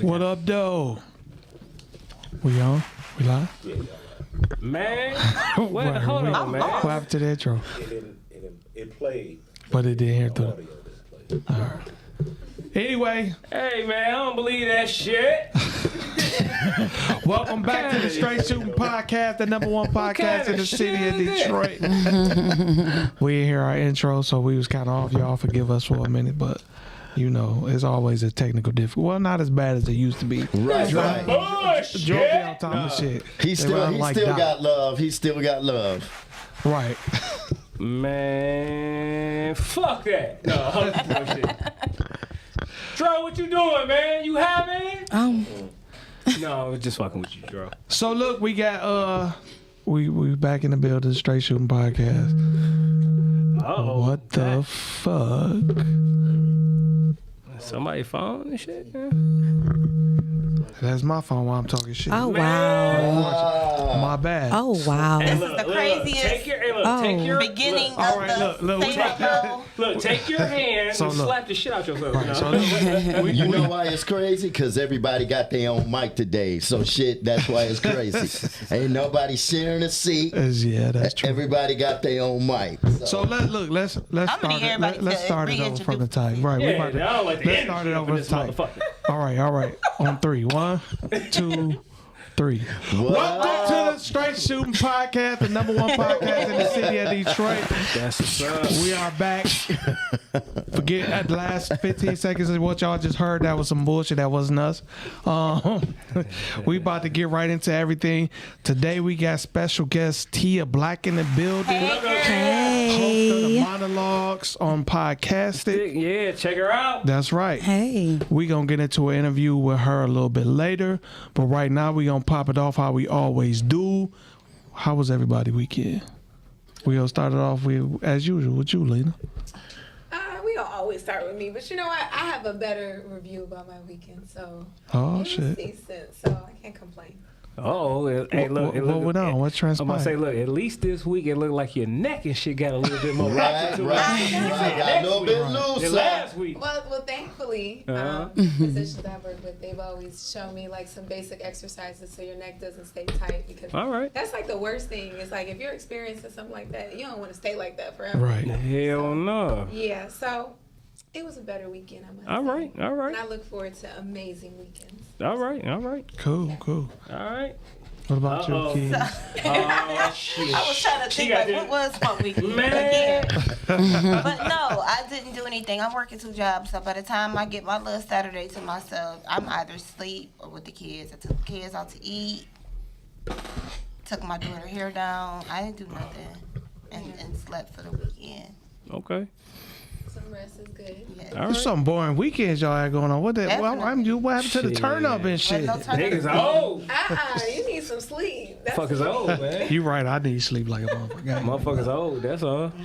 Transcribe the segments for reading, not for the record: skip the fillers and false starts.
What up, though? We on? We live? Man, what? Hold on, man. What happened to the intro? It played. But it didn't hear through. Audio display. All right. Anyway, Hey, man, I don't believe that shit. welcome back to the Str8 Shoot'N podcast, the #1 podcast in the city of Detroit. We didn't hear our intro, so we was kind of off. Y'all forgive us for a minute, but you know, it's always a technical difficulty. Well, not as bad as it used to be. Right. Joe be on top of shit. He still got love. He still got love. Right. Man, fuck that. No, bullshit. Dro, what you doing, man? You having? No, I was just fucking with you, Dro. So look, we got we back in the building, Str8 Shoot'N podcast. Uh-oh. What the fuck? Somebody phone and shit, man? That's my phone while I'm talking shit. Oh, wow. My bad. Oh, wow. Hey, This is the craziest Take your beginning All of right, the look, we stand-up Look, take your hand So and look. slap the shit out yourself. Right, you so know? look, You know why it's crazy? Because everybody got their own mic today. So shit, that's why it's crazy. Ain't nobody sharing a seat. yeah, that's true. Everybody got their own mic. So let's gonna start need it. everybody Let's to start it over from the reintroduce type. Right, we Yeah, about to, I don't like the let's start it energy over up in the this type. motherfucker. All right. On 3. 1, 2, 3. Welcome to the Str8 Shoot'N podcast, the #1 podcast in the city of Detroit. That's what's up. We are back. Forget at the last 15 seconds of what y'all just heard. That was some bullshit. That wasn't us. We about to get right into everything. Today we got special guest Tia Black in the building. Host of the monologues on podcasting. Yeah, check her out. That's right. Hey. We gonna get into an interview with her a little bit later, but right now we gonna pop it off how we always do. How was everybody weekend? We gonna start it off with, as usual, with you, Lena. We don't always start with me, but you know what? I have a better review about my weekend, so Oh it was shit! decent, so I can't complain. Oh, hey, look. What went on? What I'm gonna say, transpired? look, at least this week it looked like your neck and shit got a little bit more Right, action to right. it. Got a little bit Than loose. last week. Well, thankfully, Uh-huh. physicians I work with, they've always shown me like some basic exercises so your neck doesn't stay tight, because All right. that's like the worst thing. It's like if you're experiencing something like that, you don't want to stay like that forever. Right. Hell no. Yeah, so it was a better weekend, I must All say. right, all right. And I look forward to amazing weekends. All right. Cool. All right. What about Uh-oh. you, kids? Oh, shit. I was trying to think got like, what was my weekend Man. again? But no, I didn't do anything. I'm working 2 jobs, so by the time I get my little Saturday to myself, I'm either asleep or with the kids. I took the kids out to eat, took my daughter hair down. I didn't do nothing, and slept for the weekend. Okay. Some rest is good. Yeah. All There's right. some boring weekends y'all had going on. What happened to the Shit. turn up and shit? Wasn't no turn Niggas up. old. You need some sleep. That's Motherfuckers old, man. You right. I need sleep like a motherfucker. Motherfuckers old, that's all. You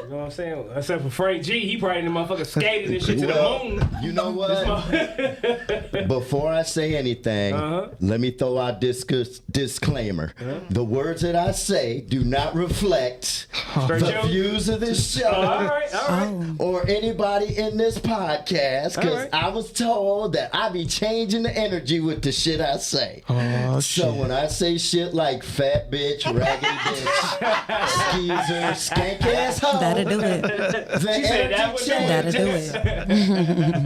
know what I'm saying? Except for Frank G, he probably the motherfucker skated and shit to Well, the moon. you know what? Before I say anything, let me throw out this disclaimer. The words that I say do not reflect Straight the joke? views of this show. All right. Or anybody in this podcast, because Alright. I was told that I be changing the energy with the shit I say. Oh So shit! when I say shit like fat bitch, raggedy bitch, skeezer, skank ass hoe, That'll do it. the said that energy would do changes. That'll do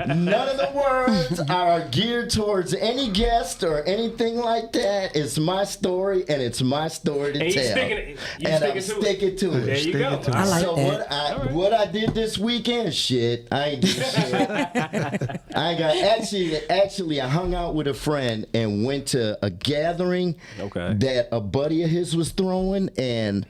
it. None of the words are geared towards any guest or anything like that. It's my story, and it's my story to And you tell. sticking I'm sticking to There it. you go. Sticking to it. I like So that. what I did this weekend, shit, I ain't did shit. I got actually I hung out with a friend and went to a gathering Okay. that a buddy of his was throwing, and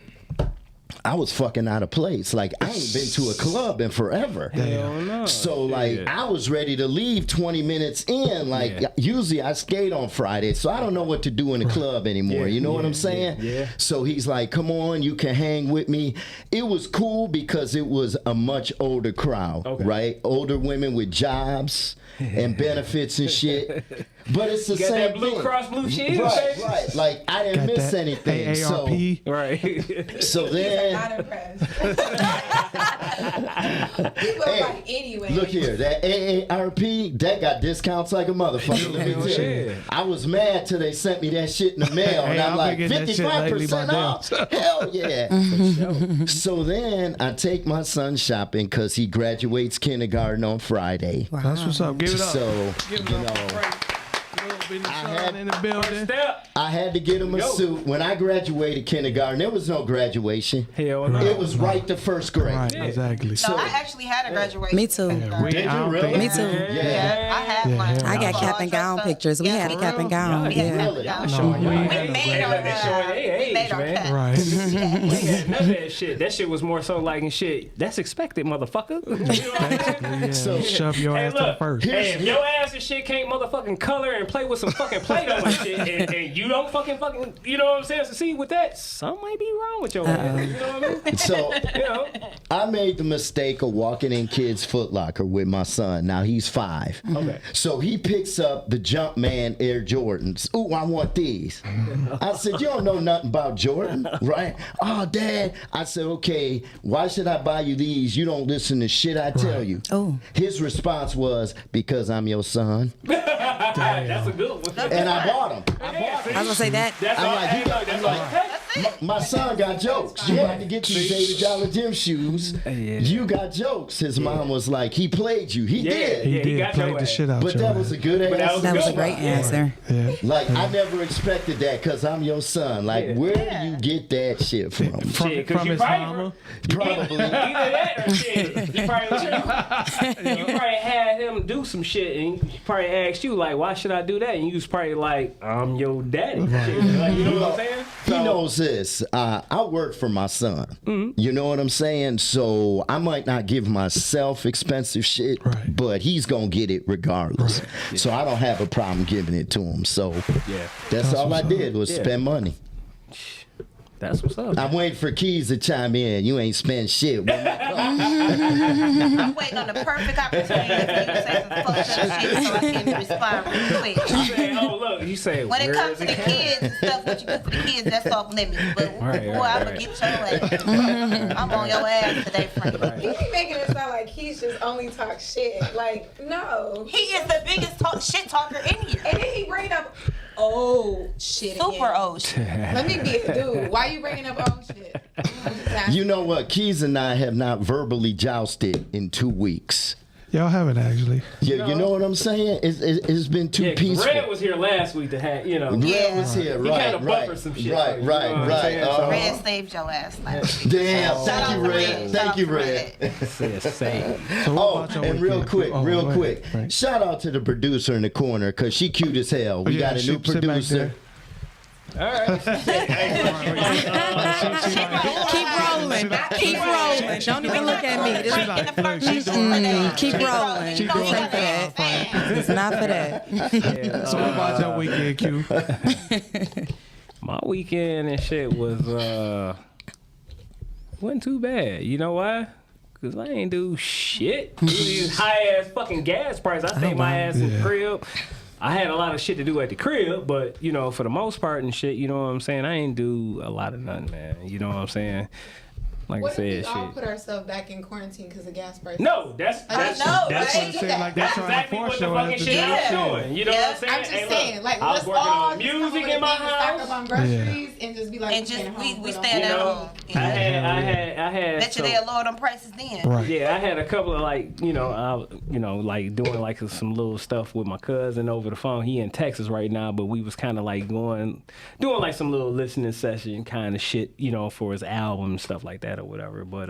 I was fucking out of place. Like, I ain't been to a club in forever. Hell no. So, like, I was ready to leave 20 minutes in. Like, usually I skate on Friday, so I don't know what to do in the club anymore. You know what I'm saying? Yeah. So he's like, come on, you can hang with me. It was cool because it was a much older crowd, right? Older women with jobs and benefits and shit. But it's the You got same that Blue thing. Cross Blue Shield, Right, baby? right. Like, I didn't Got miss that anything. AARP. Right. So then, Not impressed. People are like, anyway. Look here, that AARP, that got discounts like a motherfucker. Let me tell you. I was mad till they sent me that shit in the mail, and I'm like, 55% off. Hell yeah. So then I take my son shopping because he graduates kindergarten on Friday. Wow. That's what's up. Give it up. So, Give it you up. know, In the building. I had to get him a suit. When I graduated kindergarten, there was no graduation. Hell no. It was right to first grade. Right, exactly. No, I actually had a graduation. Me too. Did you really? Me too. Yeah, I had one. I got cap and gown pictures. We had a cap and gown. Yeah. Yeah. Really? No, we We ain't made our They showing their age, man. right. We had none of that shit. That shit was more so like and shit. That's expected, motherfucker. You know what I'm saying? Yeah, So- shove your Hey, ass to the look. first. Hey, if your ass and shit can't motherfucking color and play with some fucking Play-Doh and shit, and you don't fucking, you know what I'm saying? So see, with that, something might be wrong with your ass. You know what I mean? So You know? I made the mistake of walking in Kids Foot Locker with my son. Now he's 5. Okay. So he picks up the Jumpman Air Jordans. Ooh, I want these. I said, you don't know nothing about Jordan, right? Oh, Dad. I said, okay, why should I buy you these? You don't listen to shit I tell you. Oh. His response was, because I'm your son. That's a good one. And I bought them. I was gonna say that. That's I'm all. like, Hey, you got- look, that's I'm all. like, Hey, My son got jokes. You about to get these $80 gym shoes. You got jokes. His mom was like, he played you. He did. He Yeah, he did got play your the ass. shit out But your that ass. was a good But answer. That was a good great one. answer. Yeah. Like, I never expected that because I'm your son. Like, where do you get that shit from? Shit, 'cause From you his probably mama. Probably. Either that or shit. You probably had him do some shit and he probably asked you, like, why should I do that? And you was probably like, I'm your daddy. Shit. Like, you know what I'm saying? He knows this. I work for my son. You know what I'm saying? So I might not give myself expensive shit, Right. but he's going to get it regardless. So I don't have a problem giving it to him. So that's all I did was spend money. That's what's up. I'm waiting for Keys to chime in. You ain't spend shit. I'm waiting on the perfect opportunity for you to say some fucked up shit so I can respond real quick. Saying, oh, look, you say, When it where comes is to the kids and stuff, what you do for the kids, that's off limits. But Right, boy, I'm gonna get your ass. I'm on your ass today, Frank. You be making it sound like he's just only talk shit. Like, no. He is the biggest shit talker in here. And then he bring up old shit Super again. old shit. Let me be a dude. Why you bringing up old shit? I'm just asking. You know what? Keys and I have not verbally jousted in 2 weeks. Y'all haven't actually. Yeah, you know what I'm saying? It's been too Yeah, 'cause peaceful. Red was here last week to have, you know. Yeah. Red was here, He right, kinda right, buffered some shit right, for you, right, you know what I'm right. saying? Uh-huh. Red saved your ass last week. Damn, Shout thank out you, to Red. Shout Thank out you, to Red. So what Oh, about your and real weekend? quick, Oh, real go quick. ahead, Frank. Shout out to the producer in the corner because she cute as hell. We Yeah, got a she- new sit back producer. there. All right. Keep rolling. Keep rolling. Don't even look at me. This She like, look, she doing keep rolling. She This doing ain't for that. It's not for that. So what about your weekend, Q? My weekend and shit was wasn't too bad. You know why? Cause I ain't do shit. These high ass fucking gas prices. I think my ass in the crib. I had a lot of shit to do at the crib, but you know, for the most part and shit, you know what I'm saying? I ain't do a lot of nothing, man. You know what I'm saying? Like What I said, if we all shit. put ourselves back in quarantine because of gas prices? No, that's I that's know, That's what right? I'm saying. Like they're That's trying to exactly force what the your fucking ass to shit do I'm shit. doing. You know Yeah. what I'm saying? I'm just Hey, look, saying, like, I was let's working all on just come music up in my with a thing, stock up house. on groceries and just be like, And just staying we home, we put staying on- at You know, home. I had. Bet you they'll lower them prices then. Right. Yeah, I had a couple of like, like doing like some little stuff with my cousin over the phone. He in Texas right now, but we was kind of like doing like some little listening session kind of shit, for his album and stuff like that or whatever. But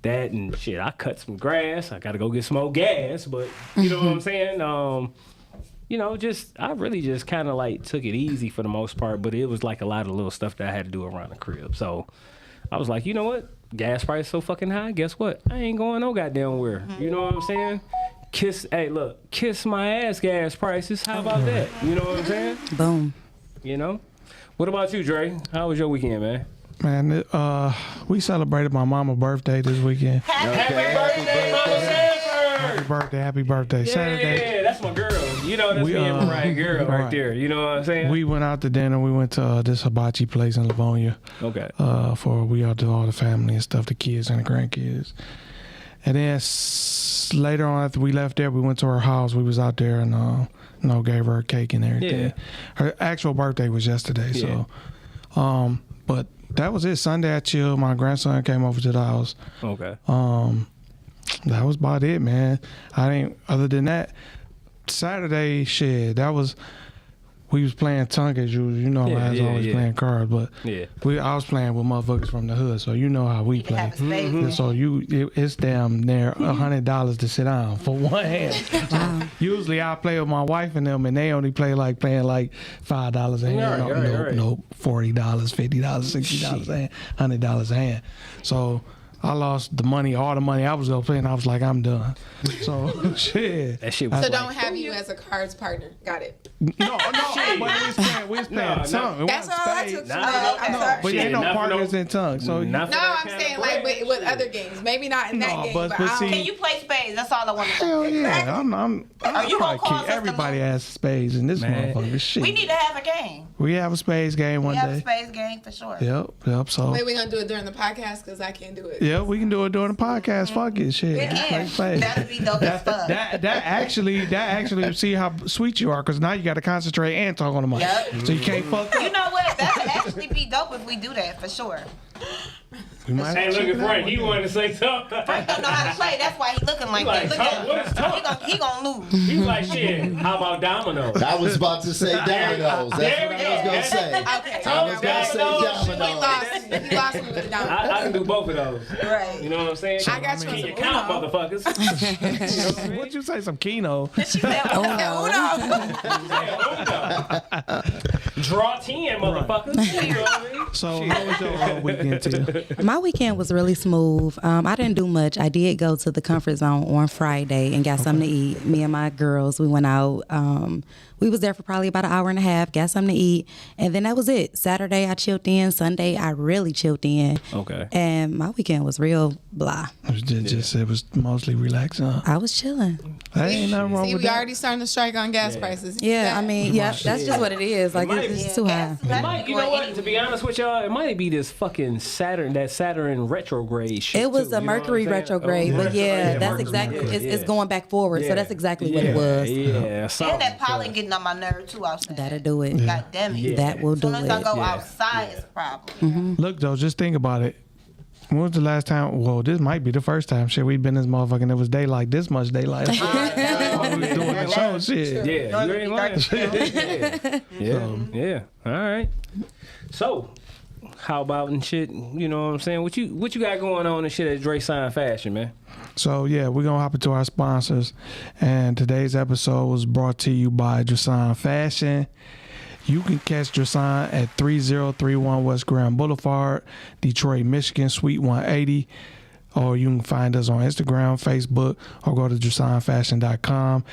that and shit, I cut some grass. I got to go get some more gas, but you know what I'm saying? I really just kind of like took it easy for the most part, but it was like a lot of little stuff that I had to do around the crib. So I was like, you know what? Gas price so fucking high. Guess what? I ain't going no goddamn where. You know what I'm saying? Kiss my ass gas prices. How about that? You know what I'm saying? Boom. What about you, Dre? How was your weekend, man? Man, we celebrated my mama's birthday this weekend. Happy birthday, Mama Sanford! Happy birthday, Saturday. Yeah, that's my girl. You know, that's me and Mariah girl right there. You know what I'm saying? We went out to dinner. We went to this hibachi place in Livonia. Okay. We out to all the family and stuff, the kids and the grandkids. And then later on, after we left there, we went to her house. We was out there and gave her a cake and everything. Yeah. Her actual birthday was yesterday, Yeah. so but that was it. Sunday I chilled. My grandson came over to the house. Okay. That was about it, man. Other than that, Saturday shit, we was playing tongue as usual. You know, I was always playing cards, but I was playing with motherfuckers from the hood, so you know how we play. Have a space. So it's damn near $100 to sit down for one hand. Usually I play with my wife and them, and they only playing like $5 a hand. Nope, $40, $50, $60 a hand, $100 a hand. So I lost the money, all the money I was gonna play, and I was like, I'm done. So shit. That shit was So don't have you as a cards partner. Got it. No, but we was playing tongue. That's all I took. I'm sorry. But ain't no partners in tongue. So Not for No, that I'm kind saying of like bread. with other games. Maybe not in that game, but I see, don't. Can you play spades? That's all I want to hell know. yeah, I'm you gonna probably cause us kick to everybody lose? has spades in this motherfucker. Shit. We need to have a game. We have a spades game We one have a day. spades game for sure. Yep. So Wait, we gonna do it during the podcast because I can't do it. yeah, we can do it during the podcast. Fuck it, shit. We Play can. spades. That'd be dope as fuck. That actually see how sweet you are, because now you got to concentrate and talk on the mic. Yep. So you can't fuck up. You know what? That'd actually be dope if we do that for sure. We might Hey, have to look check at it out Frank. one He day. wanted to say something. Frank don't know how to play. That's why he looking like Like, that. Look at what is him. tough? He gonna lose. He's like, shit, how about dominoes? I was about to say dominoes. That's There what we I was go. gonna say. Okay. I was gonna say He dominoes. lost. He lost me with the domino. I can do both of those. Right. You know what I'm saying? I got you Can on you some count, Uno. motherfuckers? What'd you say? Some Keno? She said, Draw 10, motherfuckers. You know what I mean? So how was your weekend too? My weekend was really smooth. I didn't do much. I did go to the comfort zone on Friday and got something to eat. Me and my girls, we went out. We was there for probably about an hour and a half, got something to eat, and then that was it. Saturday I chilled in. Sunday I really chilled in. Okay. And my weekend was real blah. It was mostly relaxing. Huh? I was chilling. Hey, ain't nothing wrong See, with we that. already starting to strike on gas prices. Yeah, I mean, yeah, that's just what it is. Like it's just too high. You know what? To be honest with y'all, it might be this fucking Saturn retrograde shit. It was too, a you know what I'm Mercury saying? retrograde, but yeah, that's exactly. It's going back forward, so that's exactly what it was. Yeah, and that pollen getting on my nerve too outside. That'll do it. God damn it. That will As do soon as I it. go outside, it's a problem. Look though, just think about it. When was the last time? Well, this might be the first time. Shit, we've been in this motherfucker and it was daylight. This much daylight. While we was doing the show. Shit. Yeah, you ain't lying. Yeah. All right. So, how about and shit? You know what I'm saying? What you got going on and shit at Str8 Fashion, man? So yeah, we're gonna hop into our sponsors, and today's episode was brought to you by Str8 Fashion. You can catch Str8 at 3031 West Grand Boulevard, Detroit, Michigan, Suite 180. Or you can find us on Instagram, Facebook, or go to Str8Fashion.com.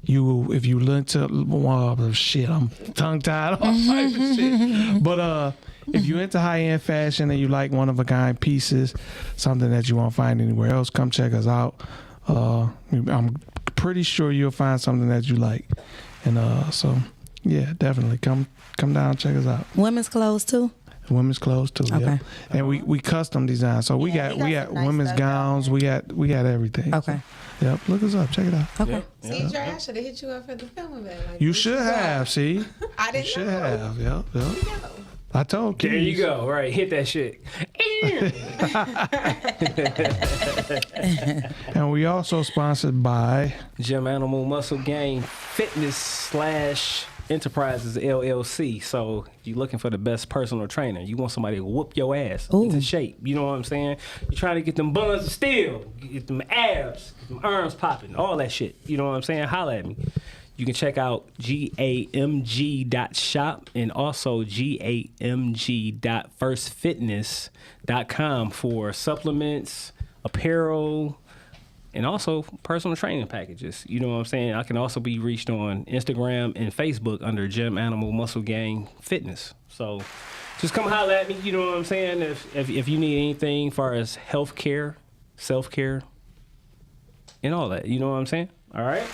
If you into shit, I'm tongue tied all type of shit. But if you into high end fashion and you like one of a kind pieces, something that you won't find anywhere else, come check us out. I'm pretty sure you'll find something that you like, and so yeah, definitely come down and check us out. Women's clothes too. Women's clothes too. Okay. Yeah. And we custom design. So we got some nice women's stuff gowns. We got everything. Okay. So, yep. Look us up. Check it out. Okay. See, Dre, I should have hit you up for the film event. Like, You should have. See. I You didn't should know. have. Yep. No. I told Keys. There you go. Right, hit that shit. And we also sponsored by Gym Animal Muscle Gang Fitness / Enterprises LLC. So you're looking for the best personal trainer. You want somebody to whoop your ass into shape. You know what I'm saying? You're trying to get them buns of steel, get them abs, get them arms popping, all that shit. You know what I'm saying? Holla at me. You can check out gamg.shop and also gamg.firstfitness.com for supplements, apparel, and also personal training packages. You know what I'm saying? I can also be reached on Instagram and Facebook under Gym Animal Muscle Gang Fitness. So just come holler at me. You know what I'm saying? If you need anything as far as health care, self-care, and all that. You know what I'm saying? All right?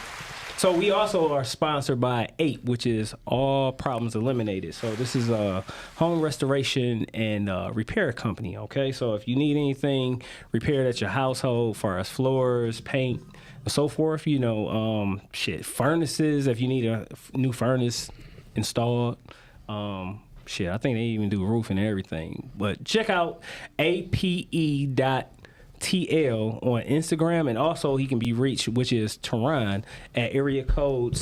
So we also are sponsored by 8, which is All Problems Eliminated. So this is a home restoration and repair company, okay? So if you need anything repaired at your household, far as floors, paint, and so forth, furnaces, if you need a new furnace installed, I think they even do roofing and everything. But check out ape.tl on Instagram, and also he can be reached, which is Tehran, at area code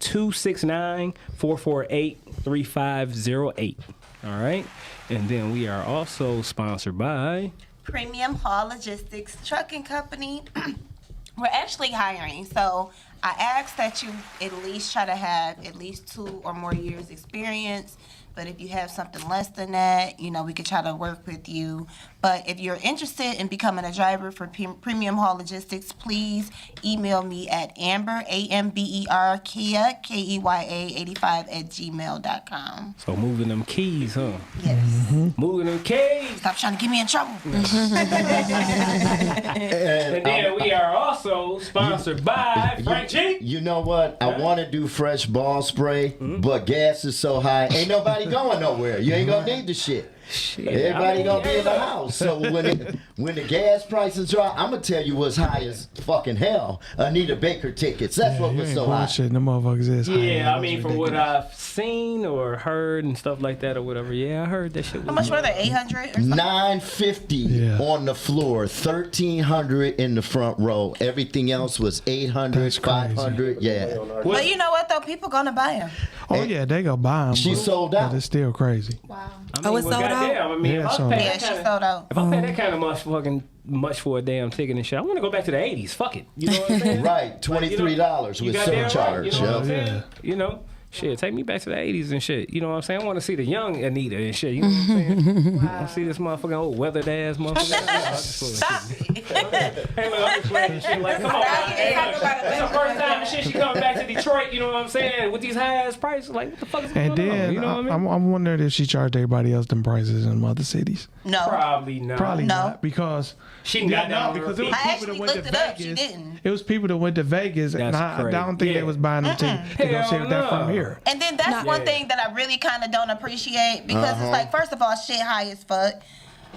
269-448-3508. All right, and then we are also sponsored by Premium Haul Logistics Trucking Company. We're actually hiring, so I ask that you at least try to have at least 2 or more years experience. But if you have something less than that, we could try to work with you. But if you're interested in becoming a driver for Premium Haul Logistics, please email me at Amber, AMBER, Kia, KEYA 85@gmail.com. So moving them keys, huh? Yes. Moving them keys. Stop trying to get me in trouble. And then we are also sponsored by Frank G. You know what? I want to do fresh ball spray, but gas is so high. Ain't nobody going nowhere. You ain't gonna need the shit. Everybody gonna be in the house. So when the gas prices drop, I'm gonna tell you what's high as fucking hell. Anita Baker tickets. That's what was so high. Bullshit, them motherfuckers is high. Yeah, I mean, from what I've seen or heard and stuff like that or whatever, I heard that shit was. How much were they? 800 or something? $950 on the floor, $1,300 in the front row. Everything else was $800, That's crazy. $500. Yeah. But you know what though? People gonna buy them. Oh yeah, they go buy them. She sold out. But it's still crazy. Wow. Oh, it's sold out? I mean, Yeah, if I sold pay out. Yeah, that she kinda- sold out. If I pay that kind of much for a damn ticket and shit, I want to go back to the 80s. Fuck it. You know what I'm saying? Right, $23 You with goddamn surcharge. Right, you know what I'm Yep. saying? Shit, take me back to the 80s and shit. You know what I'm saying? I want to see the young Anita and shit. You know what I'm saying? I want to see this motherfucking old weathered ass motherfucker. Stop it. Hey, look, I'm just playing shit. Like, come on, man. Hey, look, it's the first time and shit she coming back to Detroit. You know what I'm saying? With these high ass prices, like, what the fuck is going And on? then You know what I mean? I'm wondering if she charged everybody else them prices in other cities. No. Probably not. Probably No. not, because She got down because it was I people actually that went to looked it up. She Vegas. didn't. It was people that went to Vegas, and That's I crazy. don't think Yeah. they was buying them to go Hell see that from no. here. And then that's one thing that I really kind of don't appreciate because it's like, first of all, shit high as fuck.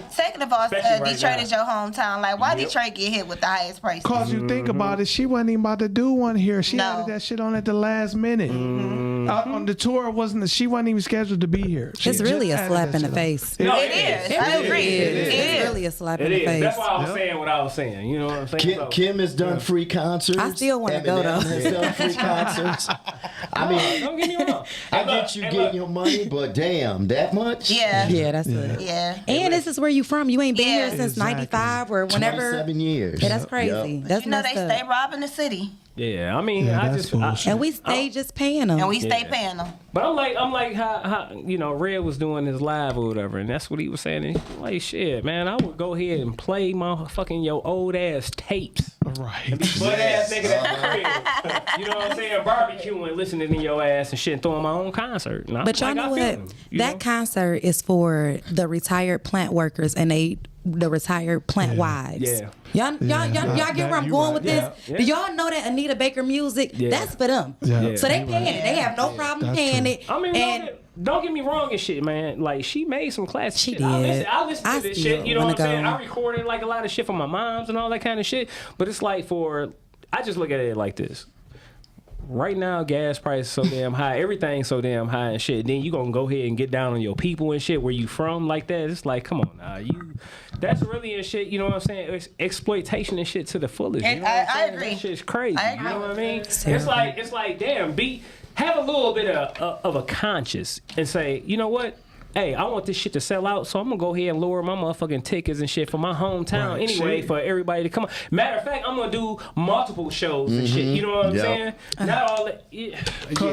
Second of all, Especially right Detroit now. is your hometown. Like, why Detroit get hit with the highest prices? Cause you think about it, she wasn't even about to do one here. She No. added that shit on at the last minute. On the tour, she wasn't even scheduled to be here. She It's really just a added slap that in the shit on. face. No, It is. I agree. It's really a slap It in the is. face. That's why I was saying what I was saying. You know what I'm saying? Kim, So- Kim has done free concerts. I still wanna go, Eminem though. has done free concerts. I mean, Don't get me wrong. I get you getting your money, but damn, that much? Yeah. Yeah, that's it. Yeah. And this is where you from. You ain't been Yeah. here since Exactly. 95 or whenever. 27 years. Yeah, that's crazy. Yep. That's You know, messed they up. stay robbing the city. Yeah, I mean, Yeah, I that's just, bullshit. And we stay just paying them. And we stay Yeah. paying them. but I'm like how Red was doing his live or whatever, and that's what he was saying. And he's like, shit, man, I would go ahead and play my fucking your old ass tapes. Right. Butt ass nigga at the crib. You know what I'm saying? Barbecuing, listening to your ass and shit, and throwing my own concert. And I'm But y'all like, know I what? feel him, you That know? concert is for the retired plant workers and the retired plant wives. Yeah. Y'all get where I'm you going right. with Yeah. this? Do y'all know that Anita Baker music? Yeah. That's for them. Yeah. So they You paying right. it. They have no problem That's paying true. it. I mean, and don't get me wrong and shit, man. Like, she made some classic She shit. I did. listen I to this still shit. You know what I'm wanna saying? go. I recorded like a lot of shit for my moms and all that kind of shit. But it's like I just look at it like this. Right now, gas prices so damn high, everything's so damn high and shit. Then you gonna go ahead and get down on your people and shit. Where you from like that? It's like, come on now, that's really a shit. You know what I'm saying? It's exploitation and shit to the fullest. And you know what I'm I saying? agree. That shit's crazy. I You agree. know what I mean? terrible. It's like, damn, have a little bit of a conscience and say, you know what? Hey, I want this shit to sell out, so I'm gonna go ahead and lower my motherfucking tickets and shit for my hometown Right, anyway, shit. for everybody to come on. Matter of fact, I'm gonna do multiple shows and shit. You know what I'm Yep. saying? Not all that. Yeah,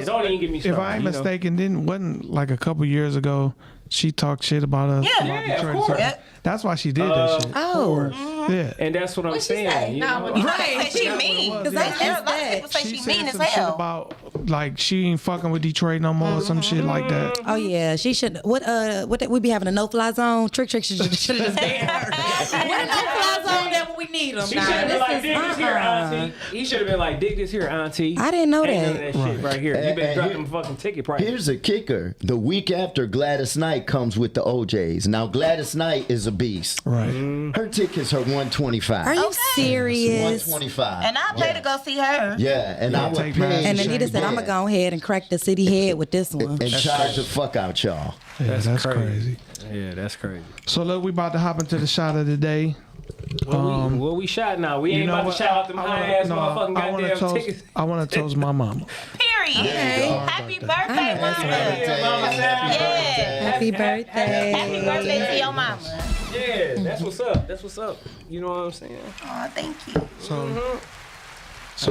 don't even get me started. If I ain't you know? mistaken, wasn't like a couple years ago she talked shit about us. Yeah. about Yeah, of Detroit. course. Yeah. That's why she did that shit. Oh, Yeah. And that's what I'm What'd she saying. say? You Nah, know? when- Right. Say she mean. was, Because yeah. a lot of people say she said mean as some shit hell. about like she ain't fucking with Detroit no more, or some shit like that. oh yeah. She should. What we be having a no-fly zone? Trick should have just banned her. What a no-fly zone that we need them He now. should have been like, This dig is this here, auntie. He should have been like, dig this here, auntie. I didn't know Ain't none that. of that shit right here. You better And drop here- them fucking ticket price. Here's a kicker. The week after, Gladys Knight comes with the OJs. Now, Gladys Knight is a beast. Right. Her tickets are $125. Are you Okay. serious? $125. And I pay to go see her. Yeah, and I would take pay. mine. And Anita said, I'm going to go ahead and crack the city head with this one. and charge the fuck out y'all. Yeah, that's crazy. Yeah, that's crazy. So look, we about to hop into the shot of the day. What we shot now? We You ain't know about what? to shout out them high ass motherfucking I wanna goddamn toast. tickets. I want to toast my mama. Period. Happy birthday, that's mama. right. Yeah, mama said Yeah. Happy birthday. Happy birthday to your mama. Yeah, that's what's up. That's what's up. You know what I'm saying? Oh, thank you. So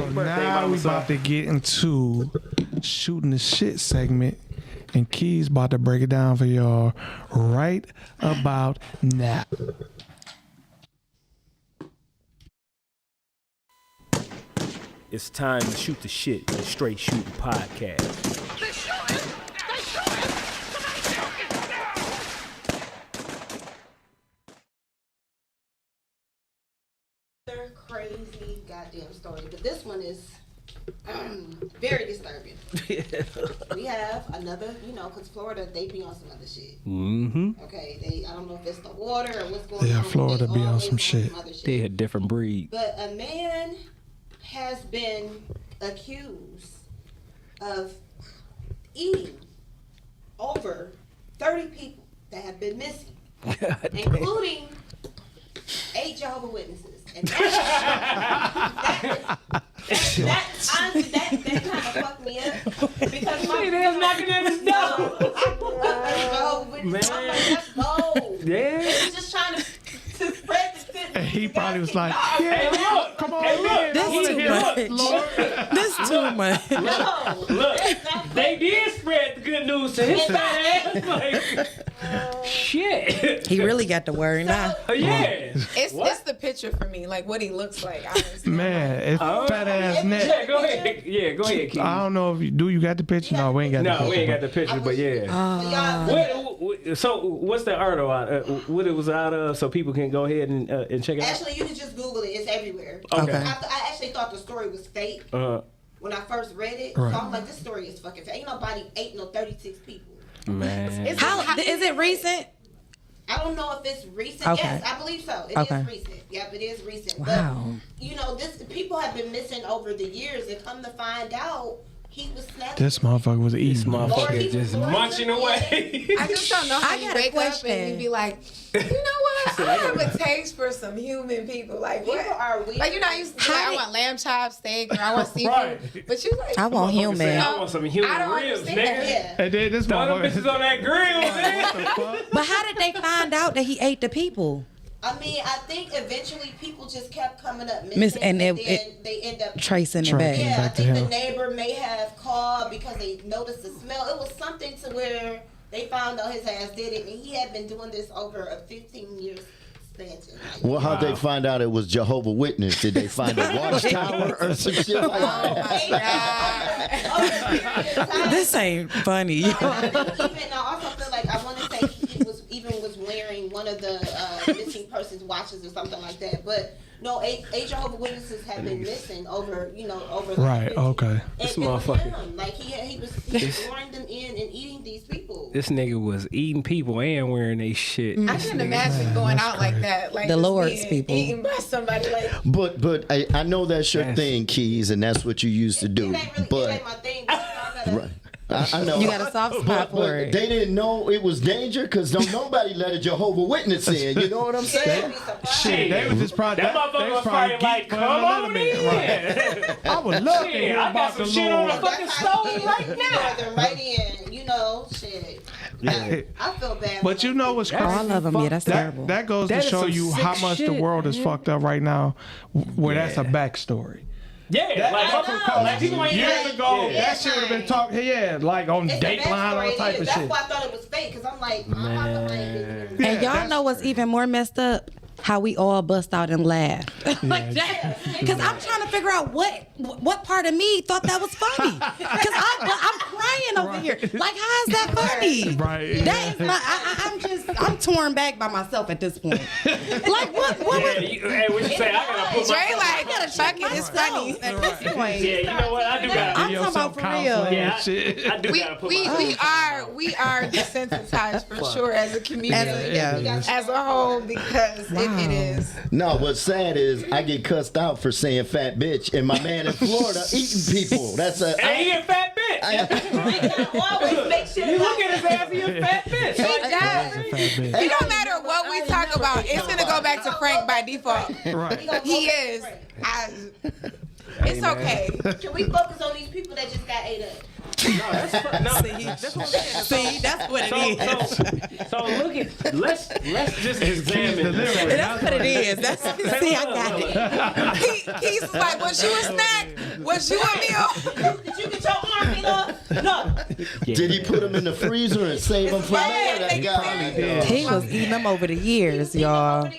Happy birthday, now mama, we son. about to get into shooting the shit segment, and Key's about to break it down for y'all right about now. It's time to shoot the shit. The Straight Shootin' podcast. Another crazy goddamn story, but this one is very disturbing. We have another, because Florida, they be on some other shit. Mm-hmm. Okay, I don't know if it's the water or what's going on. Yeah, but Florida they be on always some shit. other shit. They a different breed. But a man has been accused of eating over 30 people that have been missing, including 8 Jehovah's Witnesses. And that honestly, that kind of fucked me up because my They're knocking at his door. Jehovah's Witnesses. I'm like, that's bold. Yeah. He's just trying to spread the shit. And he probably was like, Hey, look. come on, Hey, look. This too much. This too much. No, Look, that's not they did spread the good news to his fat ass. Like, shit. He really got the word now. Yeah. It's the picture for me, like what he looks like. Honestly. man, it's fat ass Yeah, neck. go ahead. Yeah, go ahead, Keith. I don't know if you got the picture. No, we ain't got the No, picture. we ain't got the picture, but yeah. So what's the article out? What it was out of, so people can go ahead and check it out. Actually, you can just Google it. It's everywhere. Okay. I actually thought the story was fake when I first read it. Right. So I'm like, this story is fucking fake. Ain't nobody ate no 36 people. Man. How is it recent? I don't know if it's recent. Okay. Yes, I believe so. It is Okay. recent. Yep, it is recent. Wow. But this people have been missing over the years, and come to find out, he was snatched. This motherfucker was eating. Lord, Motherfucker he just was munching away. I just don't know how I you got a wake up question. and you be like, you know what? I have a taste for some human people. Like People what? are weird. Like I used to be like, I want lamb chops, steak, or I want seafood. Right. But you like, I want Say, human. I want some human I don't ribs, understand. nigga. Yeah. And then this Throw them bitches motherfucker. on that grill, man. But how did they find out that he ate the people? I mean, I think eventually people just kept coming up missing, Miss- and then it- they end up Tracing it Tracing back. it. Yeah, I back to think the him. neighbor may have called because they noticed the smell. It was something to where they found out his ass did it, and he had been doing this over a 15-year span. Well, how'd they find out it was Jehovah's Witness? Did they find a watchtower or some shit like that? This ain't funny. Even I also feel like I want to say he was wearing one of the missing persons watches or something like that, but. No, 8 Jehovah's Witnesses have been missing over Right, 50. okay. And it was him. Like he was throwing them in and eating these people. This nigga was eating people and wearing they shit. I couldn't imagine going out like that. Like The just Lord's being people. eaten by somebody. Like But I know that's your thing, Keys, and that's what you used to do. It ain't really, But it ain't my thing. But I gotta, right. I know. You got a soft spot for But it. they didn't know it was danger because nobody let a Jehovah's Witness in. You know what I'm I'd saying? be surprised. Shit, they was just probably That motherfucker was probably like, geeked come for a little on bit. in. Right. I would love to Shit, hear I got about some the shit on the Lord. fucking That's how he stove did. right He now. brought them right in. Shit. I feel bad. But you know what's crazy? All of them, yeah, that's terrible. That goes That to is show some you sick how much the shit, world is man. fucked up right now, where that's a backstory. Yeah, like people ain't Years ago, Yeah. that shit would have been talking, like on It's the Dateline, backstory, all type it of is. That's shit. why I thought it was fake. Cause I'm like, And Yeah, y'all that's know what's even more messed up? How we all bust out and laugh. Like that. Because I'm trying to figure out what part of me thought that was funny. Because I'm crying over here. Like, how is that funny? Right. That is not. I'm torn back by myself at this point. Like, what? Hey, what you say? I gotta put Dre my. like, fuck it, it's funny. At this point. Yeah, you know what? I do gotta. I'm talking about for real. Yeah, Shit. I do We, gotta put we, my. we are desensitized for sure as a community, Yeah. as a whole, because it is. No, what's sad is I get cussed out for saying fat bitch, and my man in Florida eating people. That's a. Hey, he a fat bitch. Always make sure You look at his ass, he a fat bitch. He does. It don't matter what we talk about. It's gonna go back to Frank by default. Right. He is. It's okay. Can we focus on these people that just got ate up? See, that's what it is. So look at let's just examine. That's what it is. That's see, I got it. He's like, was you a snack? Was you a meal? Did you get your arm beat off? No. Did he put them in the freezer and save them for later? That guy. He was eating them over the years, y'all.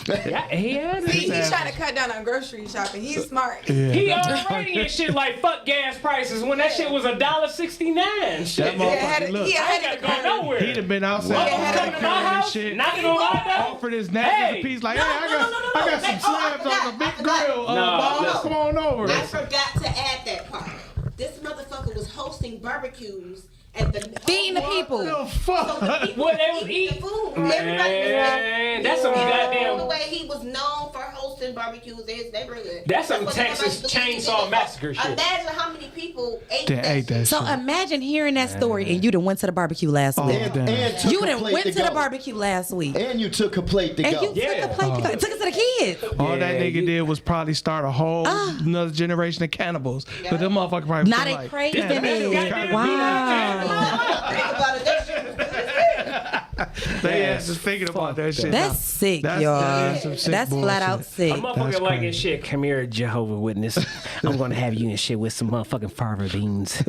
Yeah, he had See, it. he's trying to cut down on grocery shopping. He's smart. He already and shit like fuck gas prices when that shit was $1.69. Shit. That motherfucker, look. He I ahead ain't of the gotta go curve. nowhere. He'd have been outside Yeah. Coming to my house, shit. knocking on my door. Offered his napkins a piece like, hey, I got some slabs on the big grill. Boss, come on over. I forgot to add that part. This motherfucker was hosting barbecues at the Feeding the people. The fuck? What they was the eating? food. Man, that's some The goddamn. way he was known for hosting barbecues in his neighborhood. That's some what Texas everybody believed. Chainsaw Massacre shit. Imagine how many people ate They that ate that So shit. imagine hearing that story and you done went to the barbecue last week. And took You a done plate went to the go. barbecue last week. And you took a plate to And go. you took a plate to go. Took it to the kids. All that Yeah, nigga you- did was probably start a whole another generation of cannibals. But them motherfuckers probably Now feel they like, crazy damn, in that it. shit kinda Wow. Think about it. That shit was good as hell. They ass is thinking about that shit. That's sick, That's- y'all. that is some sick That's flat out bullshit. sick. A motherfucker That's like crazy. this shit. Come here, Jehovah Witness. I'm gonna have you and shit with some motherfucking fava beans.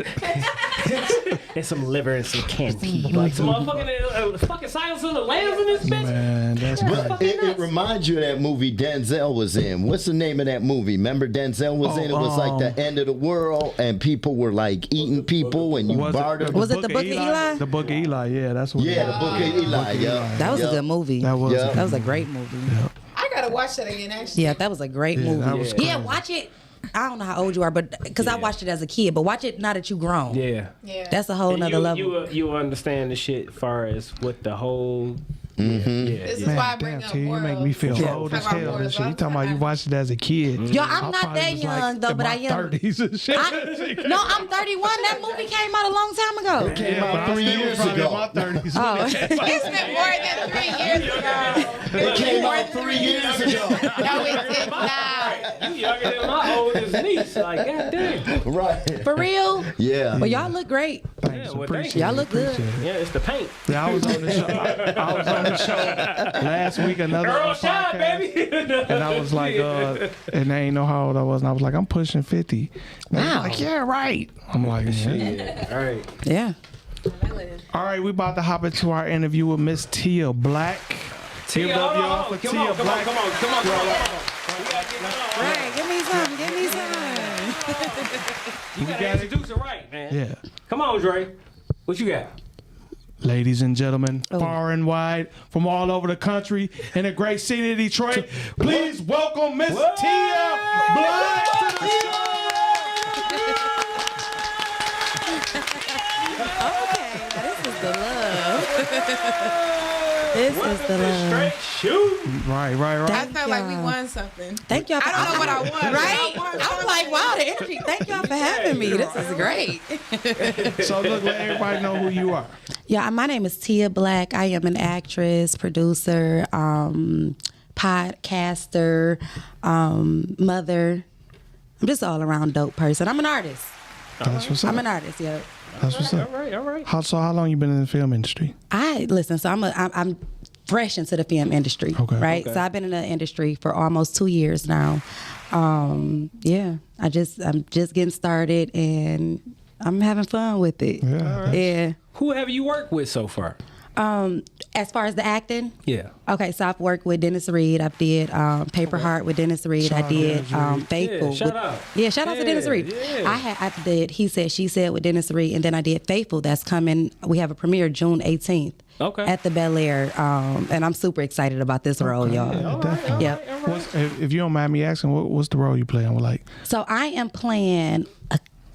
And some liver and some canned pea. Like some motherfucking fucking Silence of the Lambs in this bitch. Man, that's crazy. It reminds you of that movie Denzel was in. What's the name of that movie? Remember Denzel was in? It was like the end of the world, and people were like eating people, and you bartered. Was it the Book of Eli? The Book of Eli, yeah, that's what. Yeah, the Book of Eli. Yeah, That was a good movie. That was. Yeah. That was a great movie. I gotta watch that again, actually. Yeah, that was a great Yeah, movie. that was Yeah, crazy. watch it. I don't know how old you are, but because I watched it as a kid, but watch it now that you grown. Yeah. Yeah. That's a whole And nother level. You understand the shit as far as what the whole. This is why I Man, bring damn, up T, you make me morals. feel Yeah. old as Talk about hell. morals And shit. You all talking about you the watched it as a kid? Yo, I'm I not probably that was young, though, in but my I am. 30s and shit. No, I'm 31. That movie came out a long time ago. It came Yeah, but out I 3 still years probably in ago. my 30s. Oh, It's been more than 3 years ago. It came out 3 years ago. No, it did not. You younger than my oldest niece. Like, goddamn. Right. for real? Yeah. Well, y'all look great. Thanks, well, appreciate thank it. Y'all look good. Appreciate it. Yeah, it's the paint. Yeah, I was on the show. I was on the show last week, another Earl Shine, podcast. baby. And I was like, and they ain't know how old I was. And I was like, I'm pushing 50. And they was Wow. like, yeah, right. I'm like, yeah. Yeah, all right. Yeah. All right, we about to hop into our interview with Miss Tia Black. Give it up, y'all, for Come on, Tia come on, Black. come on, come on, come on. We gotta get it on. Right. Give me some. Give me some. You gotta introduce it right, man. Yeah. Come on, Dre. What you got? Ladies and gentlemen, Oh. far and wide, from all over the country, in the great city of Detroit, please welcome Miss Tia Black to the show. Okay. Now this is the love. This is the love. Straight shoot. Right. I felt like we y'all. won something. Thank y'all. For, I don't know what I won. Right? I won I'm like, wow, the energy. Thank y'all for having me. This is great. So look, let everybody know who you are. Yeah, my name is Tia Black. I am an actress, producer, podcaster, mother. I'm just all around dope person. I'm an artist. That's what's up. I'm an artist. Yeah. That's what's up. All right. How long you been in the film industry? I listen. So I'm fresh into the film industry. Okay. Right. So I've been in the industry for almost 2 years now. Yeah. I'm just getting started and I'm having fun with it. Yeah. Yeah. Who have you worked with so far? As far as the acting, Yeah. okay, so I've worked with Dennis Reed. I did Paper Heart with Dennis Reed. I did Faithful. Yeah, shout with, out. Yeah, shout out to Dennis Reed. Yeah. I did He Said, She Said with Dennis Reed, and then I did Faithful. That's coming. We have a premiere June 18th. Okay. At the Bel Air, and I'm super excited about this role, y'all. Yeah, definitely. Yep. If you don't mind me asking, what's the role you play? I'm like, So I am playing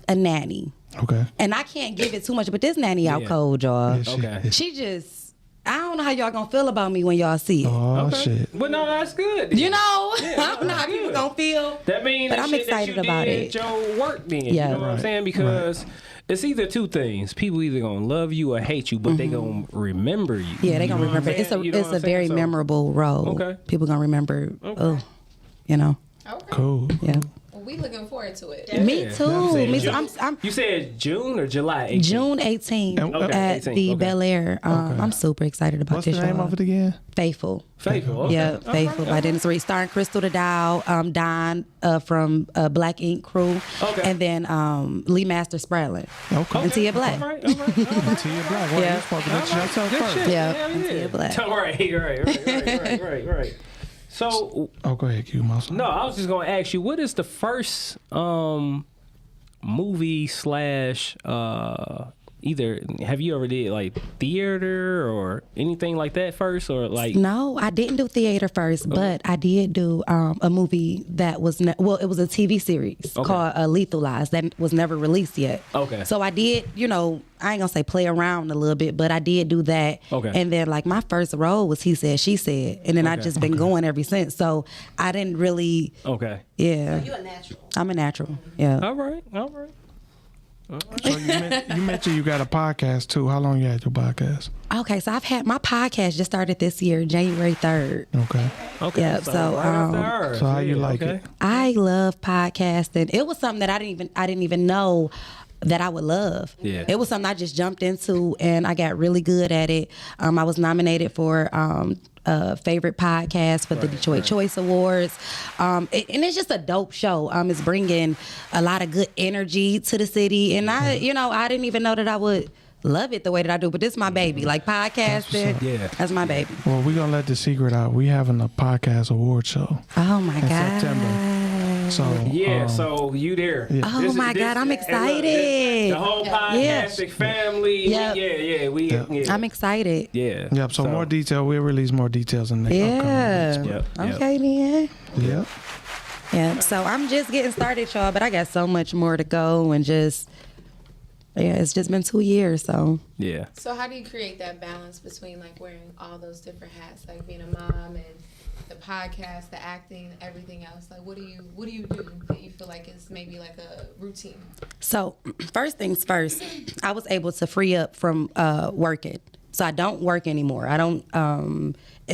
a nanny. okay. And I can't give it too much, but this nanny out cold, y'all. Yeah, Okay. She just, I don't know how y'all gonna feel about me when y'all see it. Oh shit. But no, that's good. You know, Yeah, I don't know how people good. gonna feel. That means But I'm excited about it. Your work then. Yeah. You know what I'm saying? Because it's either two things. People either gonna love you or hate you, but they gonna remember you. Yeah, they You gonna know what I'm remember. It's saying? a You know it's what a I'm very saying? So- memorable role. Okay. People gonna remember. Oh, you know. Okay. Cool. Yeah. Well, we looking forward to it. Me too. Me too. June- I'm You said June or July 18th? June 18th Okay, at 18th, the okay. Bel Air. I'm super excited about What's this the name show. of it again? Faithful. Faithful. Okay. Yeah, Faithful by Dennis Reed, starring Crystal the Dow, Don from Black Ink Crew, Okay. and then Lee Master Spradlin. Okay. And Tia Black. All right. Tia Tia Black. Well, Yeah. you're supposed to mention yourself Good first. shit. Yeah, Hell and Tia Black. Right. So, Oh, go ahead, Q Mouse. no, I was just gonna ask you, what is the first movie slash either have you ever did like theater or anything like that first, or like No, I didn't do theater first, but I did do a movie that was it was a TV series called Lethal Lies that was never released yet. Okay. So I did, I ain't gonna say play around a little bit, but I did do that. Okay. And then like my first role was He Said, She Said, and then I just been going ever since. So I didn't really, okay. yeah. You a natural. I'm a natural. Yeah. All right. So you mentioned you got a podcast too. How long you had your podcast? Okay, so I've had my podcast just started this year, January 3rd. Okay. Okay. Yeah, so, right after ours. So how you Yeah, like okay. it? I love podcasting. It was something that I didn't even know that I would love. Yeah. It was something I just jumped into and I got really good at it. I was nominated for favorite podcast for the Detroit Choice Awards. And it's just a dope show. It's bringing a lot of good energy to the city. And I didn't even know that I would love it the way that I do, but this is my baby. Like podcasting, Yeah. that's my baby. Well, we're gonna let the secret out. We having a podcast award show Oh my in God. September. So Yeah, so you there. Oh my God, I'm and look, excited. the whole podcasting family. Yep. Yeah. I'm excited. Yeah. Yep. So more detail. We'll release more details in the Yeah. upcoming weeks. Yep. Okay then. Yep. Yeah. So I'm just getting started, y'all, but I got so much more to go and it's just been 2 years, so. Yeah. So how do you create that balance between like wearing all those different hats, like being a mom and the podcast, the acting, everything else? Like what do you do that you feel like is maybe like a routine? So first things first, I was able to free up from working. So I don't work anymore. I don't,